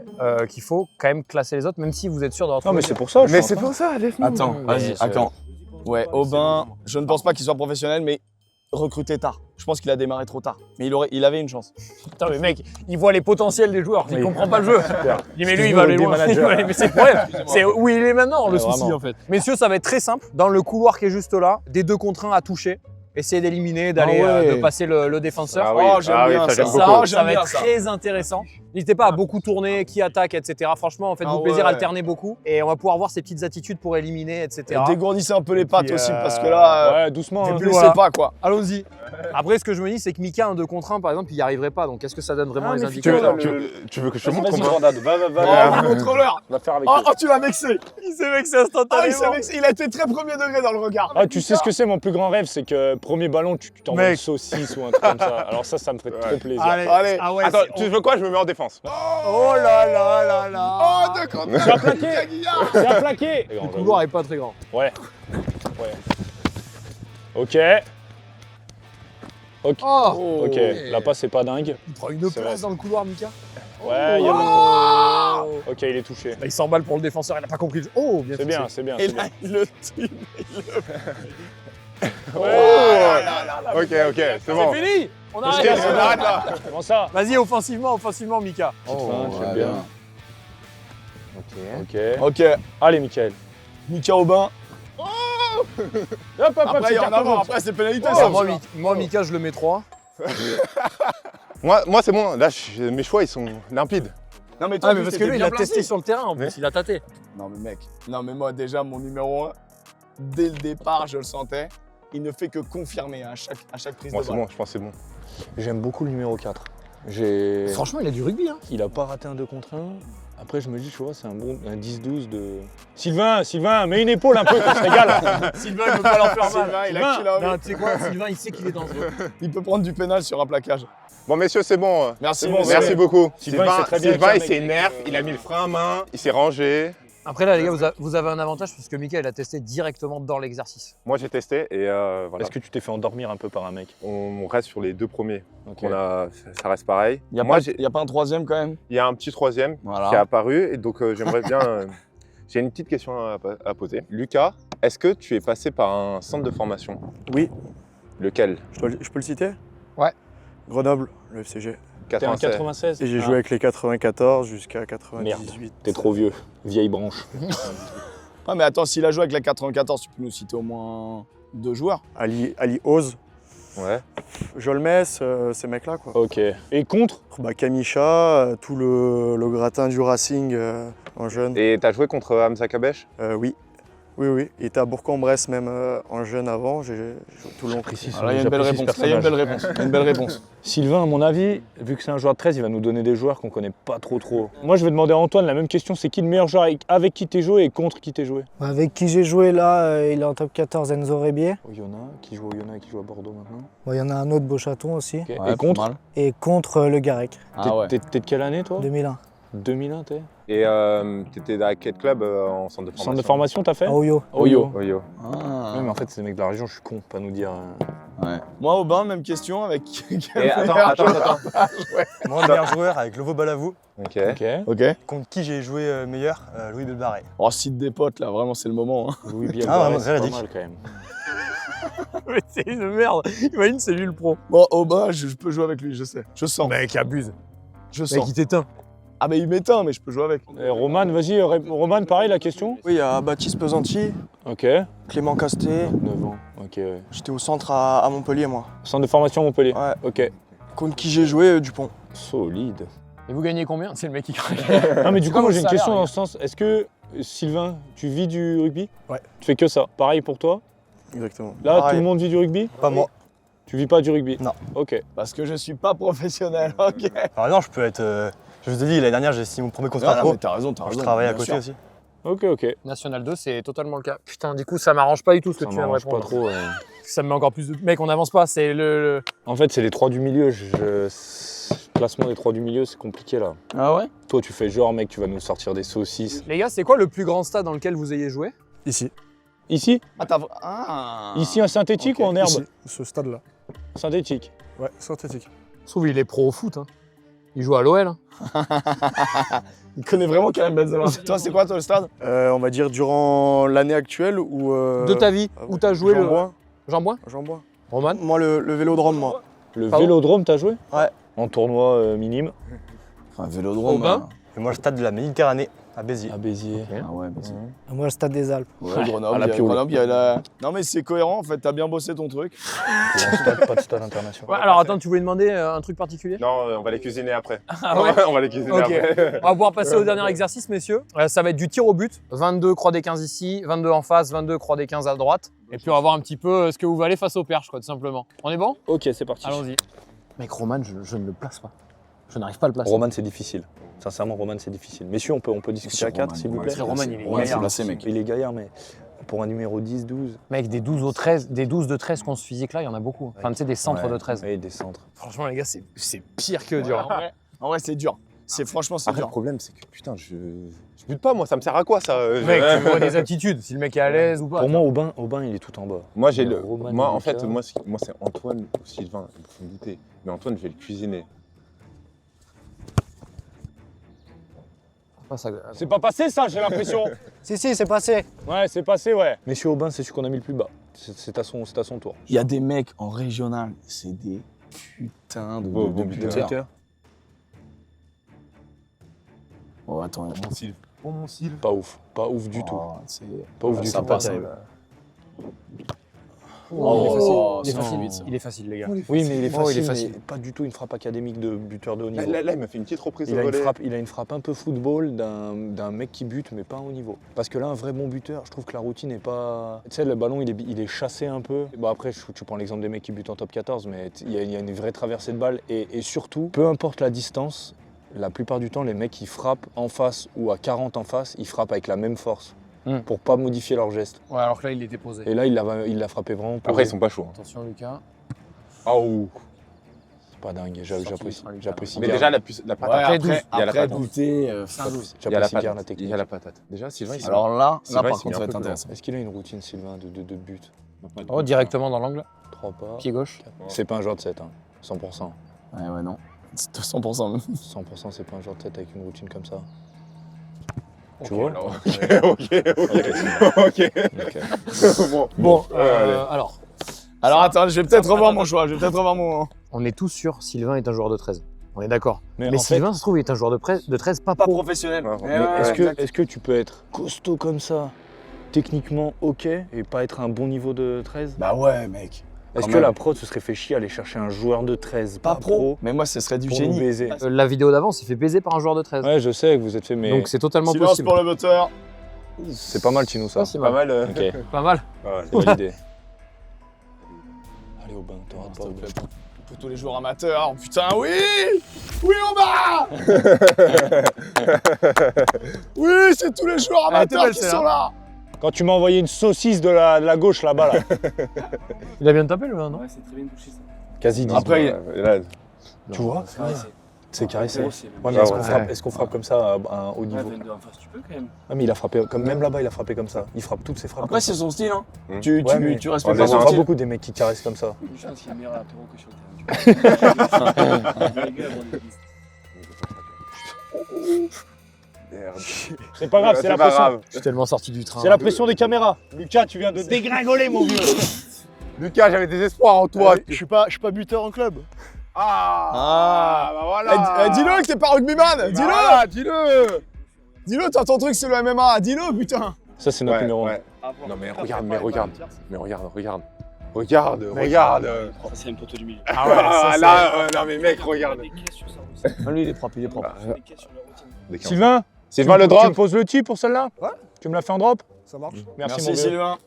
qu'il faut quand même classer les autres, même si vous êtes sûr de
Non, mais c'est pour ça.
Mais c'est pour ça, laisse-nous.
Attends,
Mais
vas-y,
c'est-
attends. Ouais, Aubin, je ne pense pas qu'il soit professionnel, mais recruté tard. Je pense qu'il a démarré trop tard. Mais il avait une chance.
Putain, mais mec, il voit les potentiels des joueurs, il
Oui.
comprend pas le jeu. Il dit, mais lui, il
Excuse-nous,
va aller
le
loin.
manager.
Mais c'est le problème. C'est où il est maintenant, le
Ouais,
souci,
vraiment.
en fait. Messieurs, ça va être très simple. Dans le couloir qui est juste là, des 2 contre 1 à toucher. Essayez d'éliminer, d'aller
Ah ouais.
de passer le défenseur.
Ah oui,
Oh, j'aime bien
ça, j'aime
ça.
beaucoup.
Ça,
j'aime
ça va
bien
être
ça.
très intéressant. N'hésitez pas à beaucoup tourner, qui attaque, etc. Franchement, faites-vous
Ah
plaisir,
ouais.
alternez beaucoup. Et on va pouvoir voir ces petites attitudes pour éliminer, etc.
Et dégourdissez un peu les pattes
Puis,
aussi, parce que là,
ouais, doucement.
ne
hein.
blessez
voilà.
pas, quoi.
Allons-y. Après, ce que je me dis, c'est que Mika, un 2 contre 1, par exemple, il n'y arriverait pas. Donc, est-ce que ça donne vraiment les
Tu
indicateurs
veux que je te montre
Vas-y,
comment?
Jordan, va,
Oh, le contrôleur.
va faire avec
Oh,
eux.
oh, tu l'as vexé.
Il s'est vexé
Ah,
instantanément.
il s'est vexé. Il a été très premier degré dans le regard.
Ah, tu sais ce que c'est mon plus grand rêve, c'est que premier ballon, tu t'envoies une
Mec.
saucisse ou un truc comme ça. Alors ça me fait trop plaisir.
Allez.
Ah ouais,
Attends,
c'est-
tu veux quoi? Je me mets en défense.
Oh là là là là.
Oh, de contre.
C'est un plaqué. C'est un plaqué.
Le couloir est pas très grand.
Ouais. Ok. Ok.
Oh,
Ok. La passe est pas dingue.
il prend une
C'est
place dans le couloir, Mika.
Ouais, il y a
Oh.
Ok, il est touché.
Bah, il s'emballe pour le défenseur, il n'a pas compris le jeu. Oh, bien
C'est
touché.
bien, c'est bien.
Et
c'est
là,
bien.
il le tue.
Ok, c'est bon.
C'est fini. On
Ok,
arrête.
on arrête là.
Comment ça?
Vas-y, offensivement, Mika.
J'aime bien. Ok.
Ok,
Allez, Mickaël.
Mika Aubin.
Hop, hop, hop,
Après,
c'est
il y en a
carton
marre.
jaune.
Après, c'est pénalité,
Oh,
ça.
moi, Mika, je le mets 3.
Moi c'est bon. Là, mes choix, ils sont limpides.
Non, mais toi,
Ah, mais parce que lui, il a testé sur le terrain en
Mais-
plus, il a tâté.
Non, mais mec. Non, mais moi, déjà, mon numéro 1, dès le départ, je le sentais. Il ne fait que confirmer à chaque prise
Moi,
de
c'est
balle.
bon, je pense que c'est bon.
J'aime beaucoup le numéro 4.
Franchement, il a du rugby. Hein.
Il a pas raté un 2 contre 1. Après, je me dis, tu vois, c'est un bon 10-12 de. Sylvain, mets une épaule un peu, qu'on se régale.
Sylvain, il peut pas leur faire mal.
Sylvain, il a qu'il a envie.
Non, tu sais quoi, Sylvain, il sait qu'il est dangereux.
Il peut prendre du pénal sur un plaquage.
Bon, messieurs, c'est bon.
Merci,
C'est bon,
monsieur.
Merci beaucoup.
Sylvain, il sait très bien
Sylvain,
que
il
c'est un
s'est
mec
énervé, il a mis le frein à main, il s'est rangé.
Après, là, les gars, vous avez un avantage parce que Mika, il a testé directement dans l'exercice.
Moi, j'ai testé et voilà.
Est-ce que tu t'es fait endormir un peu par un mec?
On reste sur les 2 premiers.
Ok.
Ça reste pareil.
Il n'y a,
Moi,
y a pas un troisième quand même.
il y a un petit troisième
Voilà.
qui est apparu et donc j'aimerais bien. J'ai une petite question à poser. Lucas, est-ce que tu es passé par un centre de formation?
Oui,
Lequel?
je peux le citer?
Ouais.
Grenoble, le FCG.
T'es en 96?
Et j'ai
Ah,
joué avec les 94 jusqu'à 98.
T'es trop vieux. Vieille branche.
Ah, mais attends, s'il a joué avec la 94, tu peux nous citer au moins 2 joueurs.
Ali Oz,
Ouais.
Jolmes, ces mecs-là quoi.
Ok. Et contre?
Bah, Kamisha, tout le gratin du Racing en jeune.
Et t'as joué contre Hamza Kabesh?
Oui. Oui. Il était à Bourg-en-Bresse même en jeune avant, j'ai joué tout le long.
Ah, là, il y a une belle réponse. Là, il y a une belle réponse. Une belle réponse.
Sylvain, à mon avis, vu que c'est un joueur de 13, il va nous donner des joueurs qu'on connaît pas trop. Moi, je vais demander à Antoine la même question. C'est qui le meilleur joueur avec qui t'es joué et contre qui t'es joué?
Avec qui j'ai joué là, il est en top 14, Enzo Rebier.
Oyonnax, qui joue au Oyonnax et qui joue à Bordeaux maintenant.
Bon, il y en a un autre, Beauchaton aussi.
Ok.
Ouais,
Et contre?
pas mal.
Et contre le Garec,
Ah ouais.
T'es de quelle année toi?
2001.
2001 t'es?
Et t'étais dans quel club en centre de formation?
Centre de formation t'as fait?
À Oyo.
Oyo.
Oyo.
Ah.
Ouais, mais en fait c'est des mecs de la région, je suis con, pas nous dire.
Ouais. Moi, Aubin, même question avec.
Et attends.
Moi, meilleur joueur avec Lovo Balavou.
Ok.
Ok.
Ok.
Contre qui j'ai joué meilleur Louis Belbarré.
Oh, cite des potes là, vraiment, c'est le moment. Hein.
Louis Biel,
Ah, vraiment,
c'est pas
véridique.
mal quand même.
Mais c'est une merde. Imagine, c'est lui le pro.
Bon, Aubin, je peux jouer avec lui, je sais. Je sens.
Mec, abuse.
Je
Mec,
sens.
il t'éteint.
Ah, mais il m'éteint, mais je peux jouer avec.
Et Roman, vas-y, Roman, pareil la question?
Oui, il y a Baptiste Pesanti,
Ok.
Clément Casté.
9 ans. Ok. Ouais.
J'étais au centre à Montpellier, moi.
Centre de formation Montpellier.
Ouais.
Ok.
Contre qui j'ai joué, Dupont.
Solide.
Et vous gagnez combien? C'est le mec qui craque.
Non mais du coup
Comme
moi
au
j'ai une
salaire,
question
les
dans
gars.
ce sens. Est-ce que Sylvain, tu vis du rugby?
Ouais.
Tu fais que ça. Pareil pour toi?
Exactement.
Là
Pareil.
tout le monde vit du rugby?
Pas moi.
Tu vis pas du rugby?
Non.
Ok.
Parce que je suis pas professionnel, ok.
Par exemple, je Je vous ai dit, l'année dernière, j'ai signé mon premier contrat
Ah, non,
pro.
mais t'as raison, t'as
Je
raison.
travaille à
bien
côté
sûr.
aussi.
Ok.
National 2, c'est totalement le cas. Putain, du coup, ça m'arrange pas du tout ce que
Ça
tu viens de
m'arrange
répondre.
pas trop.
Ça me met encore plus de. Mec, on n'avance pas, c'est le.
En fait, c'est les 3 du milieu. Placement des 3 du milieu, c'est compliqué là.
Ah ouais?
Toi, tu fais genre, mec, tu vas nous sortir des saucisses.
Les gars, c'est quoi le plus grand stade dans lequel vous ayez joué?
Ici.
Ici
Ah, t'as. Ah.
Ici, en synthétique
Ok.
ou en herbe
Ici, ce stade-là.
Synthétique.
Ouais, synthétique.
Je trouve il est pro au foot. Hein. Il joue à l'OL. Hein.
Il connaît vraiment Karim Benzema. Toi, c'est quoi, toi, le stade?
On va dire durant l'année actuelle ou.
De ta vie, où t'as joué
Jean-Bois.
Jean-Bois
Jean-Bois.
Roman?
Moi, le vélodrome, moi.
Le
Pardon
vélodrome, t'as joué
Ouais.
En tournoi minime.
Un vélodrome.
Aubin?
Et moi, le stade de la Méditerranée, à Béziers.
À Béziers.
Ah ouais, mais
Moi, le stade des Alpes.
Ouais, Grenoble,
à la
il y a
Pioule.
Grenoble, il y a la... Non mais c'est cohérent en fait, t'as bien bossé ton truc.
Pas de stade international.
Ouais, alors attends, tu voulais demander un truc particulier?
Non, on va les cuisiner après.
Ah ouais?
On va les cuisiner
Ok.
après.
On va pouvoir passer au dernier exercice, messieurs. Ça va être du tir au but. 22 croix des 15 ici, 22 en face, 22 croix des 15 à droite. Et puis on va voir un petit peu ce que vous valez face au perche, quoi, tout simplement. On est bon?
Ok, c'est parti.
Allons-y. Mec, Roman, je ne le place pas. Je n'arrive pas à le placer.
Roman, c'est difficile. Sincèrement, Roman, c'est difficile. Messieurs, on peut discuter à 4, s'il vous plaît.
Roman, il est
Roman, c'est
gaillard.
placé, mec.
Il est gaillard, mais pour un numéro 10, 12.
Mec, des 12 au 13, des 12 de 13 qu'on se physique là, il y en a beaucoup. Enfin, tu sais, des centres
Ouais.
de 13.
Oui, des centres.
Franchement, les gars, c'est pire que dur. hein.
En vrai, c'est dur. Franchement, c'est
Après, le
dur.
problème, c'est que putain, je bute pas, moi, ça me sert à quoi ça
Mec, tu vois des aptitudes, si le mec est à l'aise ou pas.
Pour moi, Aubin, il est tout en bas.
Moi, j'ai
Mais
le.
Roman
Moi,
et
en fait,
Lucas-
moi, c'est Antoine ou Sylvain, il faut me douter. Mais Antoine, je vais le cuisiner.
Pas ça.
C'est pas passé ça, j'ai l'impression.
Si, c'est passé.
Ouais, c'est passé, ouais. Messieurs, Aubin, c'est celui qu'on a mis le plus bas. C'est à son tour.
Il y a des mecs en régional, c'est des putains de
Beau
buteurs. Oh, attends.
Pas ouf du tout.
C'est
Pas ouf du
ça
tout, pas
passe,
terrible.
Oh, il est
c'est
facile.
vite, ça.
Il est facile, les gars.
Oui, mais il est
Oh,
facile,
il est facile.
mais pas du tout une frappe académique de buteur de haut niveau.
Là, il m'a fait une petite reprise
Il
au
a,
volet.
il a une frappe un peu football d'un mec qui bute, mais pas à haut niveau. Parce que là, un vrai bon buteur, je trouve que la routine n'est pas... Tu sais, le ballon, il est chassé un peu. Bon, après, tu prends l'exemple des mecs qui butent en top 14, mais il y a une vraie traversée de balle. Et surtout, peu importe la distance, la plupart du temps, les mecs qui frappent en face ou à 40 en face, ils frappent avec la même force. Pour pas modifier leur geste.
Ouais, alors que là, il était posé.
Et là, il l'a frappé vraiment posé.
Après, ils sont pas chauds.
Attention, Lucas.
Oh.
C'est pas dingue, j'apprécie
Mais
bien.
déjà, la
Ouais,
patate.
après,
il y a la
après
patate.
douter.
C'est un 12.
Il y a la
J'apprécie bien la
patate.
technique.
Il y a la patate. Déjà, Sylvain, il s'est
Alors là,
Sylvain,
par
il s'est
contre,
mis
ça
un
va être
peu
intéressant.
Est-ce qu'il a une routine, Sylvain, de but?
Oh, directement dans l'angle.
3 pas.
Pied gauche.
C'est pas un joueur de 7, hein. 100%.
Ouais, non. C'est 100% même.
100%, c'est pas un joueur de 7 avec une routine comme ça.
Ok.
Tu vois?
Ok.
Bon, alors,
Alors attends, je vais peut-être revoir mon choix. Je vais peut-être revoir mon.
on est tous sûrs Sylvain est un joueur de 13. On est d'accord.
Mais
Mais
en
Sylvain, ça se trouve, il est un joueur de 13 pas pro.
professionnel.
Ouais,
Mais est-ce que tu peux être costaud comme ça, techniquement ok, et pas être un bon niveau de 13?
Bah ouais, mec.
Est-ce
quand
que
même.
la prod se serait fait chier à aller chercher un joueur de 13 pas pro
Mais moi, ce serait du
pour nous
génie.
baiser?
La vidéo d'avant s'est fait baiser par un joueur de 13.
Ouais, je sais que vous êtes fait, mais
Donc c'est totalement
Silence
possible.
pour le moteur.
c'est pas mal, Tino, ça.
Ouais, c'est
Pas
mal.
mal.
Ok,
Pas mal.
c'est validé. Allez, Aubin, t'auras pas Aubin.
Pour tous les joueurs amateurs. Oh, putain, oui. Oui, on va. Oui, c'est tous les joueurs
Elle était
amateurs
belle,
qui
celle-là.
sont là.
Quand tu m'as envoyé une saucisse de la gauche là-bas, là.
Il a bien tapé, le non?
Ouais, c'est très bien touché ça.
Quasi 10.
Après,
Là,
tu vois? C'est caressé. Ouais, mais
Ouais,
est-ce qu'on
ouais.
frappe, est-ce qu'on frappe comme ça à un haut
Ouais,
niveau?
22 en face, tu peux quand même.
Ouais, mais il a frappé, même là-bas, il a frappé comme ça. Il frappe toutes ses frappes.
Après, c'est son style. Hein.
Hmm.
Tu
Ouais, mais-
respectes
On
pas
On
les
son
voit
a-
pas
style.
beaucoup des mecs qui caressent comme ça.
Je pense qu'il est meilleur apéro que sur le terrain.
merde.
C'est pas grave, c'est la
pas
pression.
grave.
Je suis tellement sorti du train.
C'est la pression des caméras. Lucas, tu viens de dégringoler, mon vieux.
Lucas, j'avais des espoirs en toi.
Je suis pas buteur en club.
Ah, bah voilà.
Dis-le que t'es pas rugbyman.
Bah
Dis-le.
voilà, dis-le.
Dis-le, toi, ton truc, c'est le MMA. Dis-le, putain.
Ça, c'est notre
Ouais,
numéro 1.
ouais. Non mais regarde. Regarde.
Ça, c'est un poteau du milieu.
Ah ouais, là, non mais mec, regarde.
Des caisses sur sa routine.
Lui, il est propre, il est propre.
Des caisses sur la routine.
Sylvain,
Sylvain, le
tu me
drop.
poses le tee pour celle-là?
Ouais.
Tu me l'as fait en drop?
Ça marche.
Merci, mon
Merci,
vieux.
Sylvain.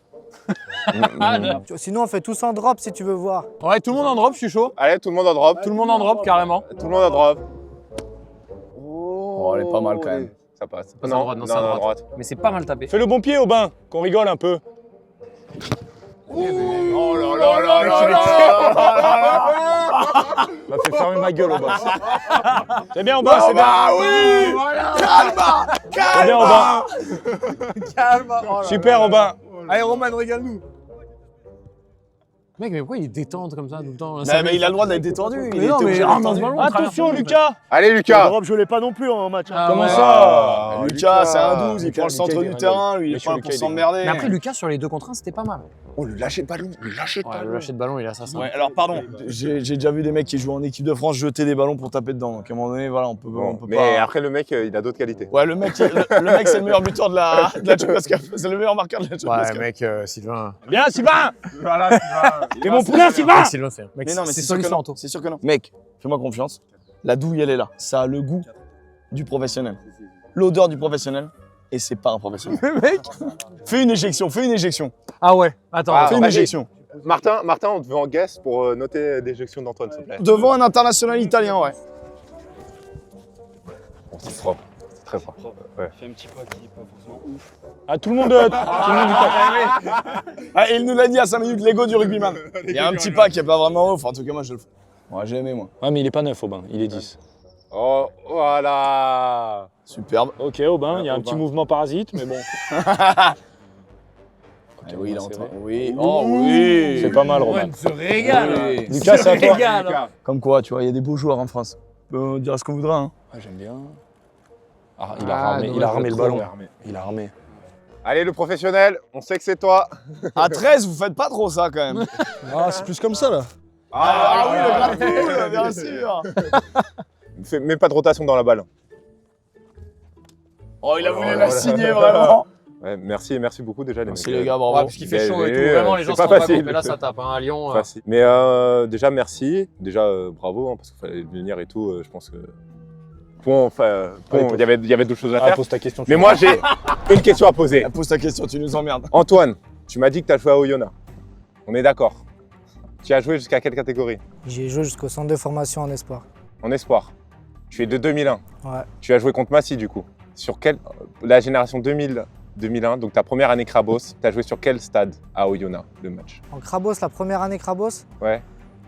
Sinon, on fait tous en drop si tu veux voir.
Ouais, tout le monde en drop, je suis chaud.
Allez, tout le monde en drop.
Tout le monde en drop, carrément.
Tout le monde en drop.
Oh, elle est pas mal quand même.
Ça passe.
Pas à droite, non, c'est à droite. Mais c'est pas mal tapé.
Fais le bon pied, Aubin, qu'on rigole un peu.
Oh là là là là là.
M'a fait fermer ma gueule, Aubin. C'est bien, Aubin, c'est bien.
Ah oui. Calma.
C'est bien, Aubin. Super, Aubin.
Allez, Roman, régale-nous.
Mec, mais pourquoi il détente comme ça tout le temps
Mais il a le droit d'être détendu.
Mais non, mais rentre dans ce ballon.
Attention, Lucas.
Allez, Lucas.
L'Europe, je l'ai pas non plus en match.
Comment ça?
Lucas, c'est un 12, il
Lucas,
prend le centre
Lucas,
du
il
terrain, lui, il est
Monsieur
pas là
Lucas,
pour
il
s'emmerder.
Mais après, Lucas, sur les 2 contre 1, c'était pas mal.
Oh, le lâcher de ballon, le lâcher de
Ouais, le
ballon.
lâcher de ballon, il est assassin.
Ouais, alors pardon, j'ai déjà vu des mecs qui jouent en équipe de France jeter des ballons pour taper dedans. Donc à un moment donné, voilà, on peut
Mais
pas.
après, le mec, il a d'autres qualités.
Ouais, le mec, c'est le meilleur buteur de la Champions Cup. C'est le meilleur marqueur de la Champions
Ouais,
Cup.
mec, Sylvain.
Bien, Sylvain.
Voilà, Sylvain.
T'es mon poulain, Sylvain.
Mec, Sylvain, c'est
Mais non, mais
c'est
sûr que
solide,
non.
Anto.
C'est sûr que non. Mec, fais-moi confiance. La douille, elle est là. Ça a le goût du professionnel. L'odeur du professionnel. Et c'est pas un professionnel. Mec, fais une éjection, fais une éjection.
Ah ouais, attends.
Fais une
vas-y.
éjection.
Martin, on te veut en guest pour noter l'éjection d'Antoine, s'il te plaît.
Devant un international italien, ouais.
Bon, c'est propre. C'est très propre. Ouais.
Fais un petit pas qui est pas forcément ouf.
Ah, tout le monde
Ah, il nous l'a dit à 5 minutes, l'ego du rugbyman. Il y a un petit pas qui est pas vraiment ouf. En tout cas, moi, je le fais. Ouais, j'ai aimé, moi.
Ouais, mais il est pas 9, Aubin, il est 10.
Oh, voilà.
Superbe.
Ok, Aubin, il y a un petit mouvement parasite, mais bon.
Ok, oui, il est en train. Oui. Oh, oui.
C'est pas mal, Roman.
se régale.
Oui.
Lucas, c'est à toi.
Comme quoi, tu vois, il y a des beaux joueurs en France. On peut dire ce qu'on voudra. Hein.
Ah, j'aime bien. Ah, il
Ah,
a ramé,
non,
il a
je
ramé le
trouve.
ballon. Il a ramé.
Allez, le professionnel, on sait que c'est toi.
À 13, vous faites pas trop ça, quand même.
Ah, c'est plus comme ça là.
Ah oui, le gratte bien sûr.
Mets pas de rotation dans la balle.
Oh, il a voulu la signer, vraiment.
Ouais, merci beaucoup déjà, les mecs.
Merci les gars, bravo.
Ouais, parce qu'il fait chaud et tout.
Bien,
Vraiment, les gens
c'est
se
pas
rendent pas
facile.
compte. Mais là, ça tape, hein, à Lyon.
Facile. Mais déjà, merci. Déjà, bravo, hein, parce qu'il fallait venir et tout. Je pense que. Il y avait d'autres choses à faire.
Pose ta question.
Mais moi, j'ai une question à poser.
Pose ta question, tu nous emmerdes.
Antoine, tu m'as dit que tu as joué à Oyonnax. On est d'accord. Tu as joué jusqu'à quelle catégorie?
J'ai joué jusqu'au centre de formation en espoir.
En espoir. Tu es de 2001.
Ouais.
Tu as joué contre Massy du coup. Sur la génération 2001, donc ta première année Krabos, tu as joué sur quel stade à Oyonnax, le match?
En Krabos, la première année Krabos,
Ouais.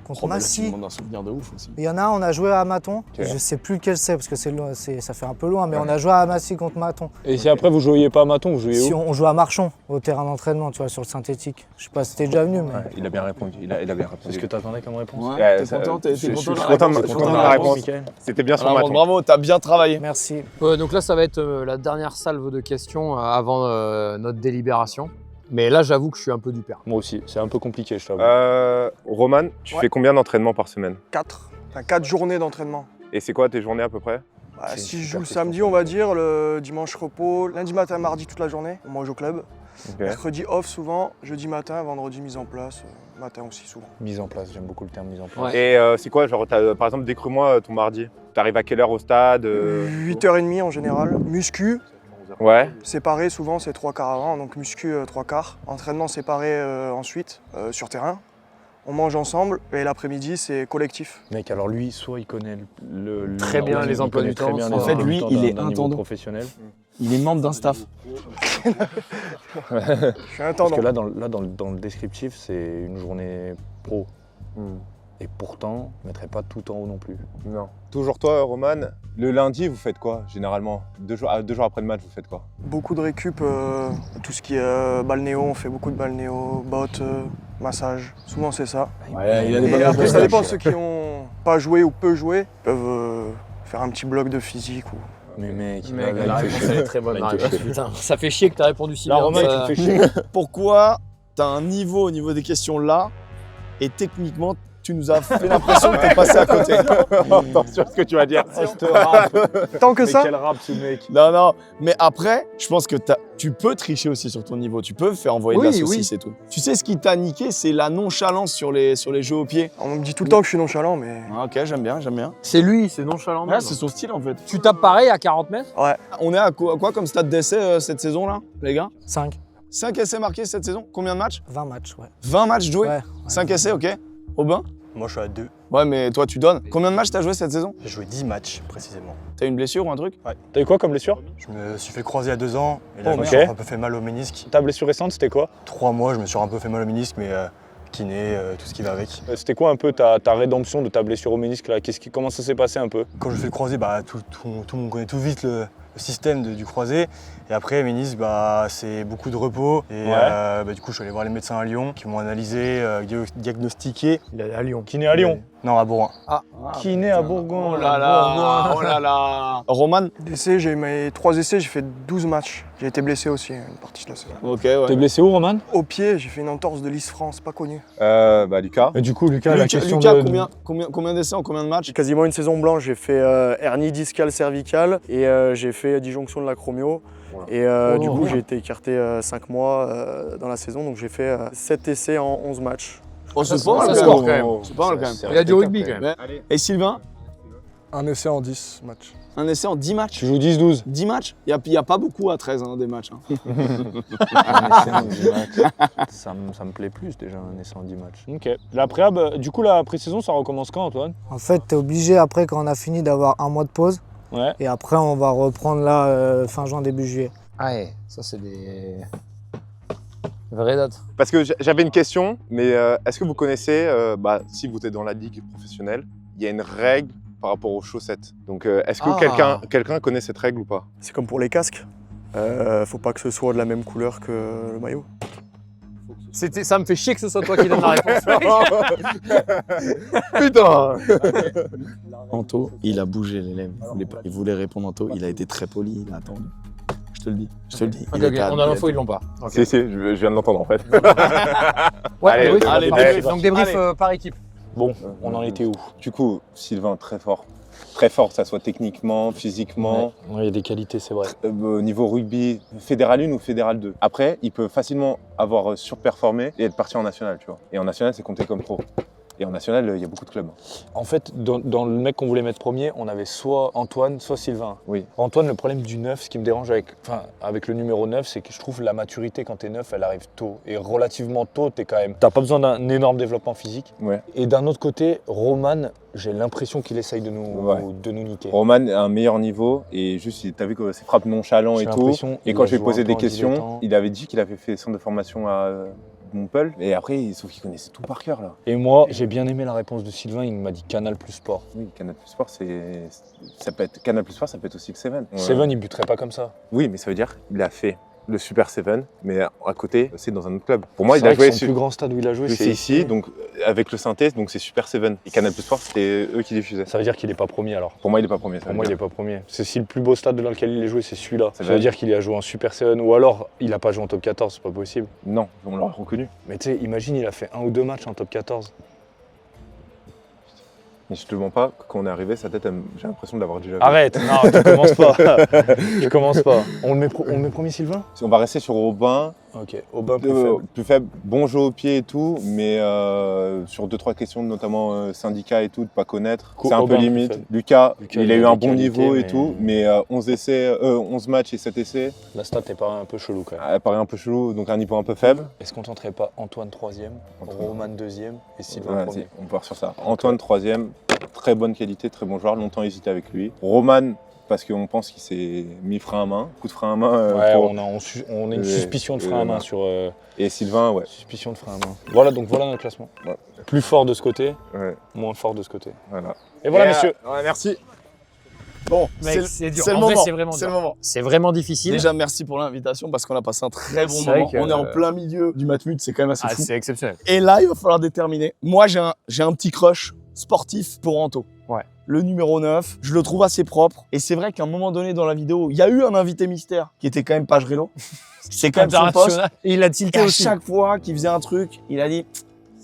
contre Massy.
Un souvenir de ouf aussi.
Il y en a un, on a joué à Maton.
Ok.
Je sais plus lequel c'est parce que ça fait un peu loin, mais on a joué à Massy contre Maton.
Et si après vous jouiez pas à Maton, vous jouiez
Si
où?
on jouait à Marchon, au terrain d'entraînement, tu vois, sur le synthétique. Je sais pas si t'es déjà venu, mais.
Ouais, il a bien répondu. Il a bien répondu.
C'est ce que t'attendais comme réponse?
Ouais,
Ouais,
t'es
ça-
content, t'es
je
content
suis
de la
content de
réponse.
la réponse.
Mickaël.
C'était bien sur
Alors,
Maton.
bravo, t'as bien travaillé.
Merci.
Donc là, ça va être la dernière salve de questions avant notre délibération. Mais là, j'avoue que je suis un peu du père.
Moi aussi, c'est un peu compliqué, je t'avoue.
Roman, tu fais combien d'entraînements par semaine?
4. Enfin, 4 journées d'entraînement.
Et c'est quoi tes journées à peu près?
Bah,
C'est une
si je
super
joue le
question.
samedi, on va dire, le dimanche repos, lundi matin, mardi toute la journée, on mange au club.
Ok.
Mercredi off souvent, jeudi matin, vendredi mise en place, matin aussi souvent.
Mise en place, j'aime beaucoup le terme mise en place.
Ouais.
Et c'est quoi, genre, par exemple, décris-moi ton mardi. T'arrives à quelle heure au stade
8h30 en général. Muscu,
Ouais.
séparé souvent, c'est 3 quarts avant, donc muscu 3 quarts. Entraînement séparé ensuite, sur terrain. On mange ensemble et l'après-midi, c'est collectif.
Mec, alors lui, soit il connaît
Très bien les emplois du temps,
bien
en
les
fait,
emplois
lui,
du temps
il est
d'un niveau
intendant.
professionnel.
Il est membre d'un staff.
Je suis intendant.
Parce que là, dans le descriptif, c'est une journée pro. Et pourtant, je ne mettrais pas tout en haut non plus.
Non. Toujours toi, Roman. Le lundi, vous faites quoi généralement? 2 jours après le match, vous faites quoi?
Beaucoup de récup, tout ce qui est balnéo, on fait beaucoup de balnéo, bottes, massage. Souvent c'est ça.
Ouais, il a des
Et
bonnes
après, ça
réponses.
dépend de ceux qui ont pas joué ou peu joué, peuvent faire un petit bloc de physique. Ou...
Mais mec,
Mec,
là,
la
il me fait
réponse,
chier.
elle est très bonne.
Là,
la
il me fait
réponse.
chier.
Putain, ça fait chier que t'as répondu si
Là,
bien.
Romain,
ça-
tu me fais chier.
Pourquoi t'as un niveau au niveau des questions là et techniquement tu nous as fait l'impression que t'es passé à côté.
Attention à ce que tu vas dire.
Tant que
Mais
ça,
quel rap ce mec.
Non, non, mais après, je pense que tu peux tricher aussi sur ton niveau. Tu peux faire envoyer de la
Oui,
saucisse et tout. Tu sais, ce qui t'a niqué, c'est la nonchalance sur les jeux au pied.
on me dit tout le temps que je suis nonchalant, mais
Ah, ok, j'aime bien, j'aime bien.
C'est lui, c'est nonchalant.
Ah, c'est son style en fait.
Tu tapes pareil à 40 mètres?
ouais.
On est à quoi comme stade d'essai cette saison là, les gars?
5,
5 essais marqués cette saison. Combien de matchs?
20 matchs, ouais.
20 matchs joués.
Ouais.
5 essais, ok. Aubin?
Moi, je suis à 2.
Ouais, mais toi, tu donnes. Combien de matchs t'as joué cette saison?
J'ai joué 10 matchs, précisément.
T'as une blessure ou un truc?
Ouais.
T'as eu quoi comme blessure?
Je me suis fait croiser à 2 ans, et là,
Oh,
je me
ok.
suis un peu fait mal au ménisque.
Ta blessure récente, c'était quoi?
3 mois, je me suis un peu fait mal au ménisque, mais kiné, tout ce qui va avec.
C'était quoi un peu ta rédemption de ta blessure au ménisque là? Comment ça s'est passé un peu?
Quand je fais le croisé, bah, tout le monde connaît tout vite le système du croisé. Et après, ménisque, bah, c'est beaucoup de repos. Et
Ouais.
du coup, je suis allé voir les médecins à Lyon qui m'ont analysé, diagnostiqué.
Il est à Lyon. Kiné à Lyon?
Non, à Bourgoin.
Kiné à Bourgoin.
Oh là là, oh là là. Roman?
D'essai, j'ai eu mes 3 essais, j'ai fait 12 matchs. J'ai été blessé aussi une partie de la saison.
Ok, ouais.
T'es blessé où, Roman?
Au pied, j'ai fait une entorse de l'Is-France, pas connue.
Lucas.
Et du coup, Lucas, la question
Lucas,
de...
combien d'essais en combien de matchs?
Quasiment une saison blanche, j'ai fait hernie discale cervicale et j'ai fait disjonction de l'acromio. Et du coup, j'ai été écarté 5 mois dans la saison, donc j'ai fait 7 essais en 11 matchs.
Oh, c'est
Ça
pas mal
se
quand
score
même.
quand même.
C'est pas mal quand même.
Il y a du rugby quand même.
Ouais. Et Sylvain?
Un essai en 10 matchs.
Un essai en 10 matchs?
Tu joues 10-12?
10 matchs? Il n'y a pas beaucoup à 13 des matchs. Hein.
Un essai en 10 matchs. Ça me plaît plus déjà, un essai en 10 matchs. Ok. La préhab, du coup, la pré-saison, ça recommence quand, Antoine?
En fait, tu es obligé après, quand on a fini, d'avoir un mois de pause.
Ouais.
Et après, on va reprendre là, fin juin, début juillet.
Ah ouais, ça c'est des vraies dates.
Parce que j'avais une question, mais est-ce que vous connaissez, si vous êtes dans la ligue professionnelle, il y a une règle par rapport aux chaussettes. Donc est-ce que quelqu'un connaît cette règle ou pas?
C'est comme pour les casques. Faut pas que ce soit de la même couleur que le maillot.
Ça me fait chier que ce soit toi qui donne la réponse.
Putain.
Anto, il a bougé les lèvres. Il voulait répondre Anto, il a été très poli, il a attendu. Je te le dis, je te le dis.
Ok, on a l'info, ils l'ont pas.
Si, je viens de l'entendre en fait.
Ouais,
Allez,
débrief.
allez,
Parfait.
débrief.
Donc débrief par équipe.
Bon, on en était où?
Du coup, Sylvain, très fort. Très fort, que ça soit techniquement, physiquement.
Ouais, il y a des qualités, c'est vrai.
Au niveau rugby, fédéral 1 ou fédéral 2. Après, il peut facilement avoir surperformé et être parti en national, tu vois. Et en national, c'est compté comme pro. Et en national, il y a beaucoup de clubs.
En fait, dans le mec qu'on voulait mettre premier, on avait soit Antoine, soit Sylvain.
Oui.
Antoine, le problème du 9, ce qui me dérange avec le numéro 9, c'est que je trouve la maturité quand t'es 9, elle arrive tôt. Et relativement tôt, t'as pas besoin d'un énorme développement physique.
Ouais.
Et d'un autre côté, Roman, j'ai l'impression qu'il essaye de nous niquer.
Roman a un meilleur niveau et juste, t'as vu que ses frappes nonchalant
J'ai
et tout.
l'impression
Et
qu'il
quand
a
je lui ai
joué
posé
un peu
des
en
questions,
dilettant.
il avait dit qu'il avait fait centre de formation à Montpellier. Et après, sauf qu'il connaissait tout par cœur là.
Et moi, j'ai bien aimé la réponse de Sylvain, il m'a dit Canal plus Sport.
Oui, Canal plus Sport, ça peut être Canal plus Sport, ça peut être aussi le Seven.
Seven, il buterait pas comme ça.
Oui, mais ça veut dire qu'il a fait le Super Seven, mais à côté, c'est dans un autre club. Pour moi,
C'est
il a
vrai que
joué
son plus grand stade où il a joué,
c'est ici, donc avec le synthèse, donc c'est Super Seven. Et Canal plus Sport, c'était eux qui diffusaient.
Ça veut dire qu'il est pas premier alors.
Pour moi, il est pas premier.
Pour moi, il est pas premier. C'est si le plus beau stade dans lequel il est joué, c'est celui-là. Ça
vrai.
veut dire qu'il a joué en Super 7 ou alors il a pas joué en top 14, c'est pas possible.
Non, on l'aurait reconnu.
Mais tu sais, imagine, il a fait 1 ou 2 matchs en top 14.
Mais je te mens pas, quand on est arrivé, sa tête, j'ai l'impression de l'avoir déjà vu.
Arrête, non, tu commences pas. Tu commences pas. On le met premier, Sylvain?
On va rester sur Aubin.
Ok, Aubin plus faible.
Plus faible, bon jeu au pied et tout, mais sur 2-3 questions, notamment syndicat et tout, de pas connaître. C'est un
Aubin
peu
plus
limite.
faible.
Lucas, il a eu un
des
bon
qualités,
niveau et
mais-
tout, mais 11 matchs et 7 essais,
La stat est pas un peu chelou quand même.
elle paraît un peu chelou, donc un niveau un peu faible.
Est-ce qu'on tenterait pas Antoine 3ème, Roman 2ème et Sylvain
Ouais,
1er?
on part sur ça. Antoine 3ème, très bonne qualité, très bon joueur, longtemps hésité avec lui. Roman, parce qu'on pense qu'il s'est mis frein à main, coup de frein à main.
Ouais,
pour-
on a une suspicion de frein à main sur...
Et Sylvain, ouais.
Suspicion de frein à main. Voilà, donc voilà notre classement.
Ouais.
Plus fort de ce côté,
Ouais,
moins fort de ce côté.
voilà.
Et voilà, messieurs.
Ouais, merci.
Bon,
Mec, c'est dur.
c'est le
En vrai,
moment.
c'est vraiment
C'est
dur.
le moment.
C'est vraiment difficile.
Déjà, merci pour l'invitation parce qu'on a passé un très bon
C'est vrai
moment.
que,
On est en plein milieu du Matmut, c'est quand même assez fou.
c'est exceptionnel.
Et là, il va falloir déterminer. Moi, j'ai un petit crush sportif pour Anto.
Ouais.
Le numéro 9, je le trouve assez propre. Et c'est vrai qu'à un moment donné dans la vidéo, il y a eu un invité mystère qui était quand même Page Rélo. C'est quand même son poste.
International. Et il a
Et
tilté
à
aussi.
chaque fois qu'il faisait un truc, il a dit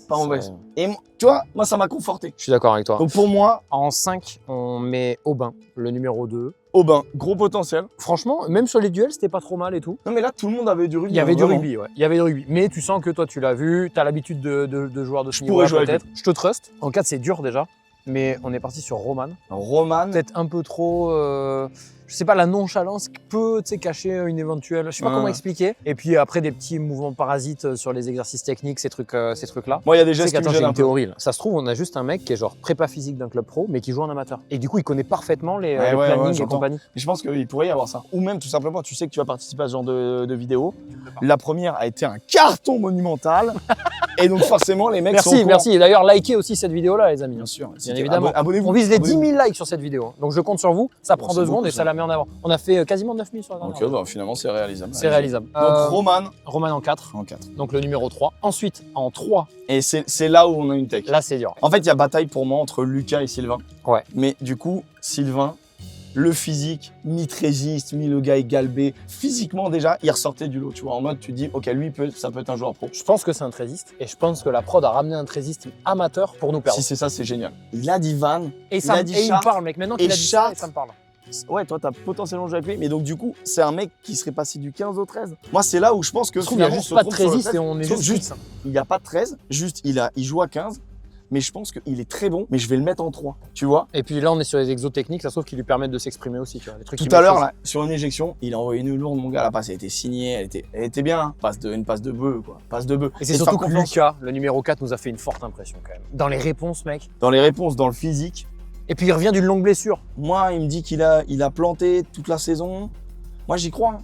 pas en baisse. Et tu vois, moi, ça m'a conforté.
Je suis d'accord avec toi.
Donc pour moi,
En 5, on met Aubin, le numéro 2.
Aubin, gros potentiel.
Franchement, même sur les duels, c'était pas trop mal et tout.
Non, mais là, tout le monde avait du rugby.
Il y avait du
vraiment.
rugby, ouais. Il y avait du rugby. Mais tu sens que toi, tu l'as vu, tu as l'habitude de joueurs de ce
pourrais
niveau-là
jouer avec
peut-être. Je te trust. En 4, c'est dur déjà. Mais on est parti sur Roman.
Roman,
Peut-être un peu trop je sais pas, la nonchalance peut cacher une éventuelle, je sais pas comment expliquer. Et puis après des petits mouvements parasites sur les exercices techniques, ces trucs-là.
Moi, il y a des gestes qui me
j'ai
gênent un
une
peu.
théorie. Là. Ça se trouve, on a juste un mec qui est genre prépa physique d'un club pro, mais qui joue en amateur. Et du coup, il connaît parfaitement les
Ouais,
plannings et
j'entends.
compagnie.
Mais je pense qu'il pourrait y avoir ça. Ou même tout simplement, tu sais que tu vas participer à ce genre de vidéo. La première a été un carton monumental. Et donc forcément, les mecs sont au courant.
Merci. Et d'ailleurs, likez aussi cette vidéo-là, les amis.
Bien sûr.
Bien évidemment.
Abonnez-vous.
On vise les 10
Abonnez-vous.
000 likes sur cette vidéo. Donc je compte sur vous. Ça prend
c'est
2 secondes
beaucoup,
et ça la met en avant. On a fait quasiment 9 000 sur la dernière.
Ok, bah, finalement, c'est réalisable.
C'est réalisable.
Donc Roman
en 4.
en 4.
Donc le numéro 3. Ensuite, en 3.
Et c'est là où on a une tech.
Là, c'est dur.
En fait, il y a bataille pour moi entre Lucas et Sylvain.
Ouais.
Mais du coup, Sylvain, le physique, mi-trésiste, mi-le gars est galbé. Physiquement, déjà, il ressortait du lot. Tu vois, en mode, tu dis, ok, lui, ça peut être un joueur pro.
Je pense que c'est un trésiste. Et je pense que la prod a ramené un trésiste amateur pour nous perdre.
Si c'est ça, c'est génial. Il a dit Van.
Et
il a dit
il me
Chart.
parle, mec. Maintenant qu'il
Et
a dit ça,
Chart.
ça me parle.
Ouais, toi, t'as potentiellement joué avec lui. Mais donc, du coup, c'est un mec qui serait passé du 15 au 13. Moi, c'est là où je pense que
Je trouve qu'il n'y a
finalement,
juste
se
pas de
trompe sur le
trésiste
13.
et on est
Sauf
juste.
il n'y a pas de 13. Juste, il joue à 15. Mais je pense qu'il est très bon. Mais je vais le mettre en 3. Tu vois?
Et puis là, on est sur les exos techniques, ça se trouve qui lui permettent de s'exprimer aussi. Tu vois, les trucs
Tout
qu'il
à l'heure,
maîtrise.
là, sur une éjection, il a envoyé une lourde, mon gars. La passe, elle était signée, elle était bien. Hein. Une passe de bœuf, quoi. Passe de bœuf.
Et c'est
de
surtout
faire
que
confiance.
Lucas, le numéro 4, nous a fait une forte impression quand même. Dans les réponses, mec.
Dans les réponses, dans le physique.
Et puis il revient d'une longue blessure.
Moi, il me dit qu'il a planté toute la saison. Moi, j'y crois. Hein.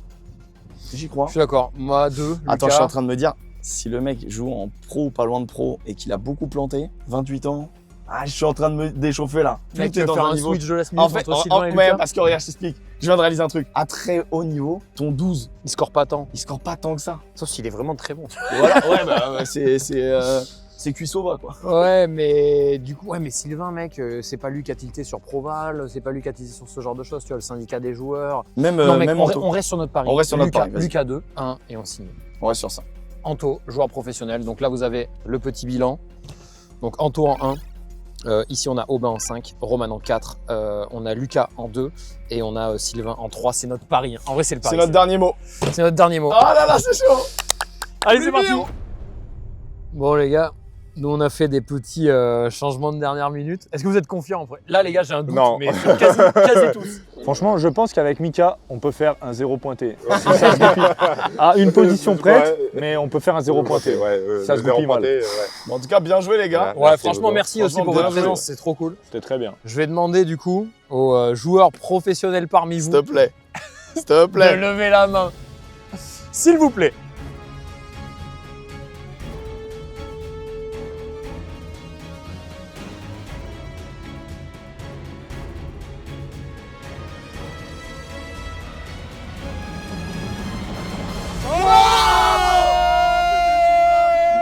J'y crois.
Je suis d'accord. Moi, 2.
Attends, je suis en train de me dire, si le mec joue en pro ou pas loin de pro et qu'il a beaucoup planté, 28 ans, je suis en train de me déchauffer là.
Mec,
Tout est
tu veux
dans
faire un
niveau.
switch de la Smith
En fait,
entre Sylvain et
ouais,
Lucas.
parce que regarde, je t'explique. Je viens de réaliser un truc. À très haut niveau, ton 12,
Il score pas tant.
il score pas tant que ça.
Sauf s'il est vraiment très bon.
Et voilà, ouais, bah, c'est cuisseau bas, quoi.
Ouais, mais du coup, mais Sylvain, mec, c'est pas lui qui a tilté sur Proval, c'est pas lui qui a tilté sur ce genre de choses, tu vois, le syndicat des joueurs.
Même,
Non, mec,
même
on,
Anto.
on reste sur notre pari.
On reste sur notre
Lucas,
pari, vas-y.
Lucas 2, 1 et on signe.
On reste sur ça.
Anto, joueur professionnel. Donc là, vous avez le petit bilan. Donc Anto en 1. Ici, on a Aubin en 5, Roman en 4, on a Lucas en 2 et on a Sylvain en 3. C'est notre pari. En vrai, c'est le pari.
C'est notre dernier mot.
C'est notre dernier mot.
Oh là là, c'est chaud.
Allez, c'est parti. Bon, les gars, nous, on a fait des petits changements de dernière minute. Est-ce que vous êtes confiants en vrai? Là, les gars, j'ai un doute,
Non.
mais quasi tous.
Franchement, je pense qu'avec Mika, on peut faire un 0 pointé. Si ça se goupille à une position prête, mais on peut faire un 0 pointé. Ça se goupille mal.
Bon, en tout cas, bien joué, les gars.
Ouais, franchement, merci aussi
Franchement,
pour votre
bien joué.
présence, c'est trop cool.
C'était très bien.
Je vais demander du coup aux joueurs professionnels parmi vous
S'il te plaît. S'il te
de
plaît.
lever la main. S'il vous plaît.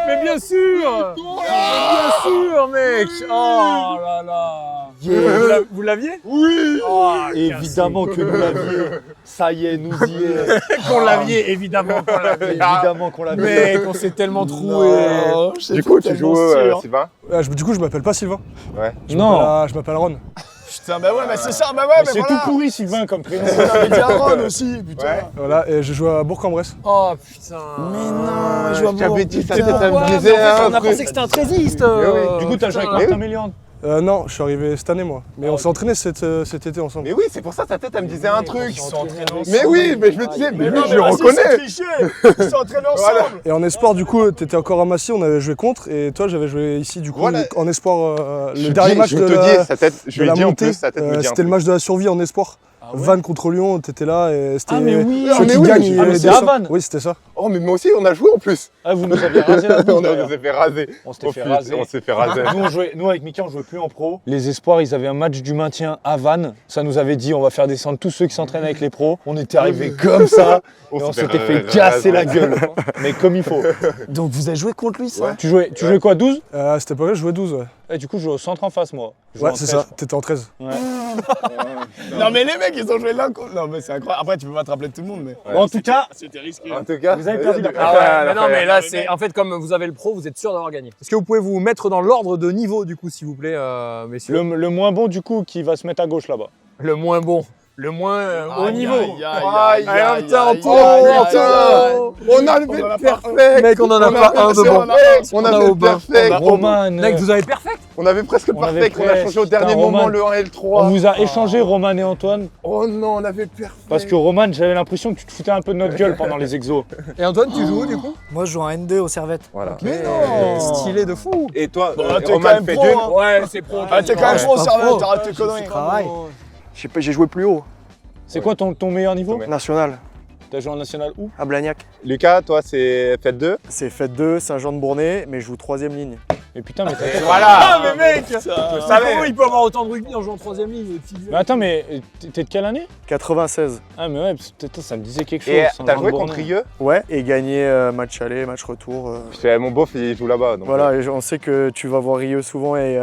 Mais bien sûr! Bien sûr, mec! Oh là là! Vous l'aviez?
Oui,
Oh,
évidemment que nous l'avions. Ça y est, nous y est.
qu'on l'aviez, évidemment qu'on l'aviez.
Évidemment qu'on l'avait.
Mec, on s'est tellement troué.
Du coup, tu joues Sylvain?
Du coup, je m'appelle pas Sylvain.
Ouais.
Je m'appelle Ron.
Putain, bah ouais, mais c'est ça, bah ouais, mais
C'est
voilà.
tout pourri, Sylvain, comme prénom.
On avait dit à Ron aussi, putain.
Ouais.
Voilà, et je joue à Bourg-en-Bresse.
Oh putain.
Mais non, je vois
Je t'avais dit ça,
Pourquoi?
ça me
Mais
disait
en fait,
un
on a
truc.
pensé que c'était un trésiste.
Du coup, t'as joué avec
putain.
Martin Méliande.
Non, je suis arrivé cette année, moi. Mais on s'est entraîné cet été ensemble.
Mais oui, c'est pour ça ta tête, elle me disait un truc.
Ils sont entraînés
Mais oui, mais je me disais, mais lui, je le
vas-y,
reconnais.
c'est triché. Ils sont entraînés
Voilà.
ensemble.
Et en espoir, du coup, t'étais encore à Massy, on avait joué contre, et toi, j'avais joué ici, du coup,
Voilà.
en espoir.
Je
Le dernier
dis-
match
je
de
te
la,
dis, sa tête, je
de
lui
la
dis en
montée,
plus, sa tête me dit un
c'était le
truc.
match de la survie en espoir. Vannes contre Lyon, t'étais là, et c'était.
Ah, mais oui.
ceux
Ah, mais
qui
oui,
gagnent,
mais
ils
mais c'est
descendent.
à Vannes.
Oui, c'était ça.
Oh, mais moi aussi, on a joué en plus.
Ah, vous nous avez rasé la
On
bouche.
s'est fait raser.
On s'était
Oh,
fait
putain,
raser.
on s'est fait raser.
Nous, avec Mika, on jouait plus en pro. Les espoirs, ils avaient un match du maintien à Vannes. Ça nous avait dit, on va faire descendre tous ceux qui s'entraînent avec les pros. On était arrivés comme ça. Et on s'était fait casser la gueule. Mais comme il faut.
Donc vous avez joué contre lui, ça?
Ouais.
Tu jouais quoi, 12?
À cette époque-là, je jouais 12. Ouais,
Et du coup, je jouais au centre en face, moi. Je jouais
ouais
en
c'est
13,
ça. T'étais en 13.
je crois.
Non, mais les mecs, ils ont joué l'un contre. Non, mais c'est incroyable. Après, tu peux pas te rappeler de tout le monde, mais.
Bon, en tout cas,
C'était risqué.
En tout cas,
Vous avez perdu la
Ah ouais, mais non, mais là, c'est en fait comme vous avez le pro, vous êtes sûr d'avoir gagné. Est-ce que vous pouvez vous mettre dans l'ordre de niveau du coup, s'il vous plaît, messieurs?
le moins bon, du coup, qui va se mettre à gauche là-bas.
Le moins bon, le moins haut niveau.
Aïe,
Allez, putain,
aïe,
Anto,
aïe,
Anto.
aïe. On a le
On en a
perfect.
Mec, on en a pas un de bon.
On
On a
a le
Aubin.
perfect.
Roman.
Mec, vous avez perfect?
On avait presque le
On avait
perfect, on a changé au
presque.
dernier
Putain,
moment
Roman.
le 1 et le 3.
On vous a échangé Roman et Antoine
Oh non, on avait perfect.
parce que Roman, j'avais l'impression que tu te foutais un peu de notre gueule pendant les exos.
Et Antoine, tu joues où du coup?
Moi, je joue en N2 aux Servettes.
Voilà.
Mais non, stylé de fou.
Et toi,
Bah, t'es
Roman
quand même
fait
pro,
d'une.
hein.
Ouais, c'est pro.
Ah, t'es quand même pro au
pas
serveur,
pro.
t'arrêtes tes conneries.
Travail.
J'ai joué plus haut,
C'est quoi ton meilleur niveau?
national,
T'as joué en national où?
à Blagnac.
Lucas, toi, c'est Fête 2.
C'est Fête 2, Saint-Jean-de-Bournay, mais je joue 3ème ligne.
Mais putain, mais t'as...
Voilà.
Mais mec,
Comment il peut avoir autant de rugby en jouant en 3ème ligne?
Mais attends, mais t'es de quelle année?
96.
Ah mais ouais, peut-être ça me disait quelque chose.
Et
Saint-Jean
t'as
de
joué
Bournay.
contre Rieux?
Ouais, et gagné match aller, match retour.
Mon beauf, il joue là-bas. donc,
Voilà, et on sait que tu vas voir Rio souvent et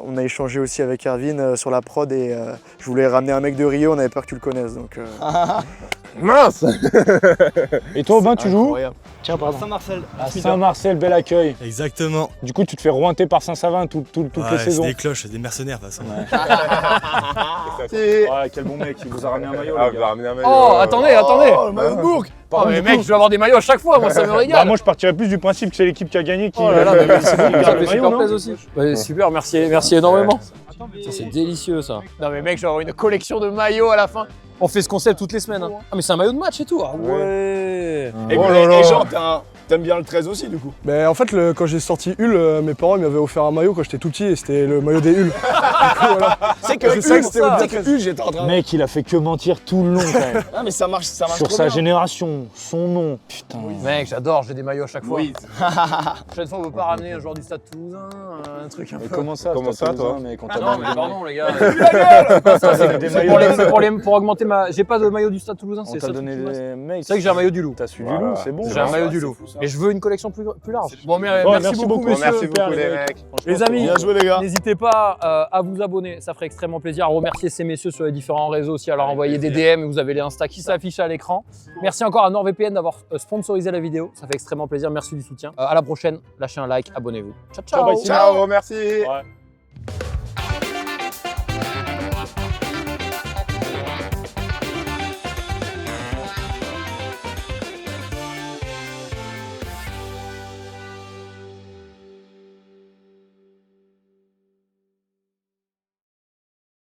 on a échangé aussi avec Erwin sur la prod et je voulais ramener un mec de Rio, on avait peur que tu le connaisses. Donc,
Mince.
Et toi, Aubin, tu joues?
Tiens, pardon.
Saint-Marcel.
À Saint-Marcel, bel accueil.
Exactement.
Du coup, tu te fais rointer par Saint-Savin toutes les saisons.
C'est des cloches, c'est des mercenaires de toute façon.
Ouais, quel bon mec, il vous a ramené un maillot,
Ah,
les
vous
gars.
a ramené un maillot.
Oh, attendez.
Oh, le maillot de Bourg.
Oh, mais mec, je vais avoir des maillots à chaque fois, moi ça me
Bah,
régale.
moi, je partirais plus du principe que c'est l'équipe qui a gagné qui.
Oh là là, mais c'est bon,
qui
ça
garde
fait
le maillot,
super
non
plaisir aussi. Ouais, super, merci énormément. Ça, c'est délicieux ça. Non mais mec, je vais avoir une collection de maillots à la fin. On fait ce concept toutes les semaines. Hein. Ah mais c'est un maillot de match et tout. Ah ouais.
Et
Oh
puis,
là là.
et genre, t'aimes bien le 13 aussi, du coup.
Mais en fait, quand j'ai sorti Hull, mes parents ils m'avaient offert un maillot quand j'étais tout petit et c'était le maillot des Hull.
C'est que
C'est ça
Hull,
que c'était au
c'est que Hull, j'étais en train de...
Mec, il a fait que mentir tout le long quand même.
Ah, mais ça marche
Sur
trop
sa
bien.
génération, son nom. Putain.
Mec, j'adore, j'ai des maillots à chaque fois. Prochaine fois, on veut pas ramener un joueur du Stade Toulousain, un truc un peu.
Comment ça,
Comment ça, toi
mec, on
Ah
t'a
non,
donné
mais
des
pardon les gars.
Ça, c'est des
C'est
maillots.
pour augmenter ma. J'ai pas de maillot du Stade Toulousain,
On
c'est
t'a
ça.
donné des mecs.
C'est vrai que j'ai un maillot du loup.
T'as su du
Voilà.
loup, c'est bon.
J'ai un
ça.
maillot du loup. Mais je veux une collection plus large. Bon, mais
Bon,
merci beaucoup,
beaucoup,
messieurs.
Merci beaucoup, les mecs.
Les amis,
Bien joué, les gars.
n'hésitez pas à vous abonner, ça ferait extrêmement plaisir. À remercier ces messieurs sur les différents réseaux aussi, à leur envoyer des DM. Vous avez les Insta qui s'affichent à l'écran. Merci encore à NordVPN d'avoir sponsorisé la vidéo, ça fait extrêmement plaisir. Merci du soutien. À la prochaine, lâchez un like, abonnez-vous. Ciao, ciao.
Ciao, bye,
Ciao, merci.
Ouais.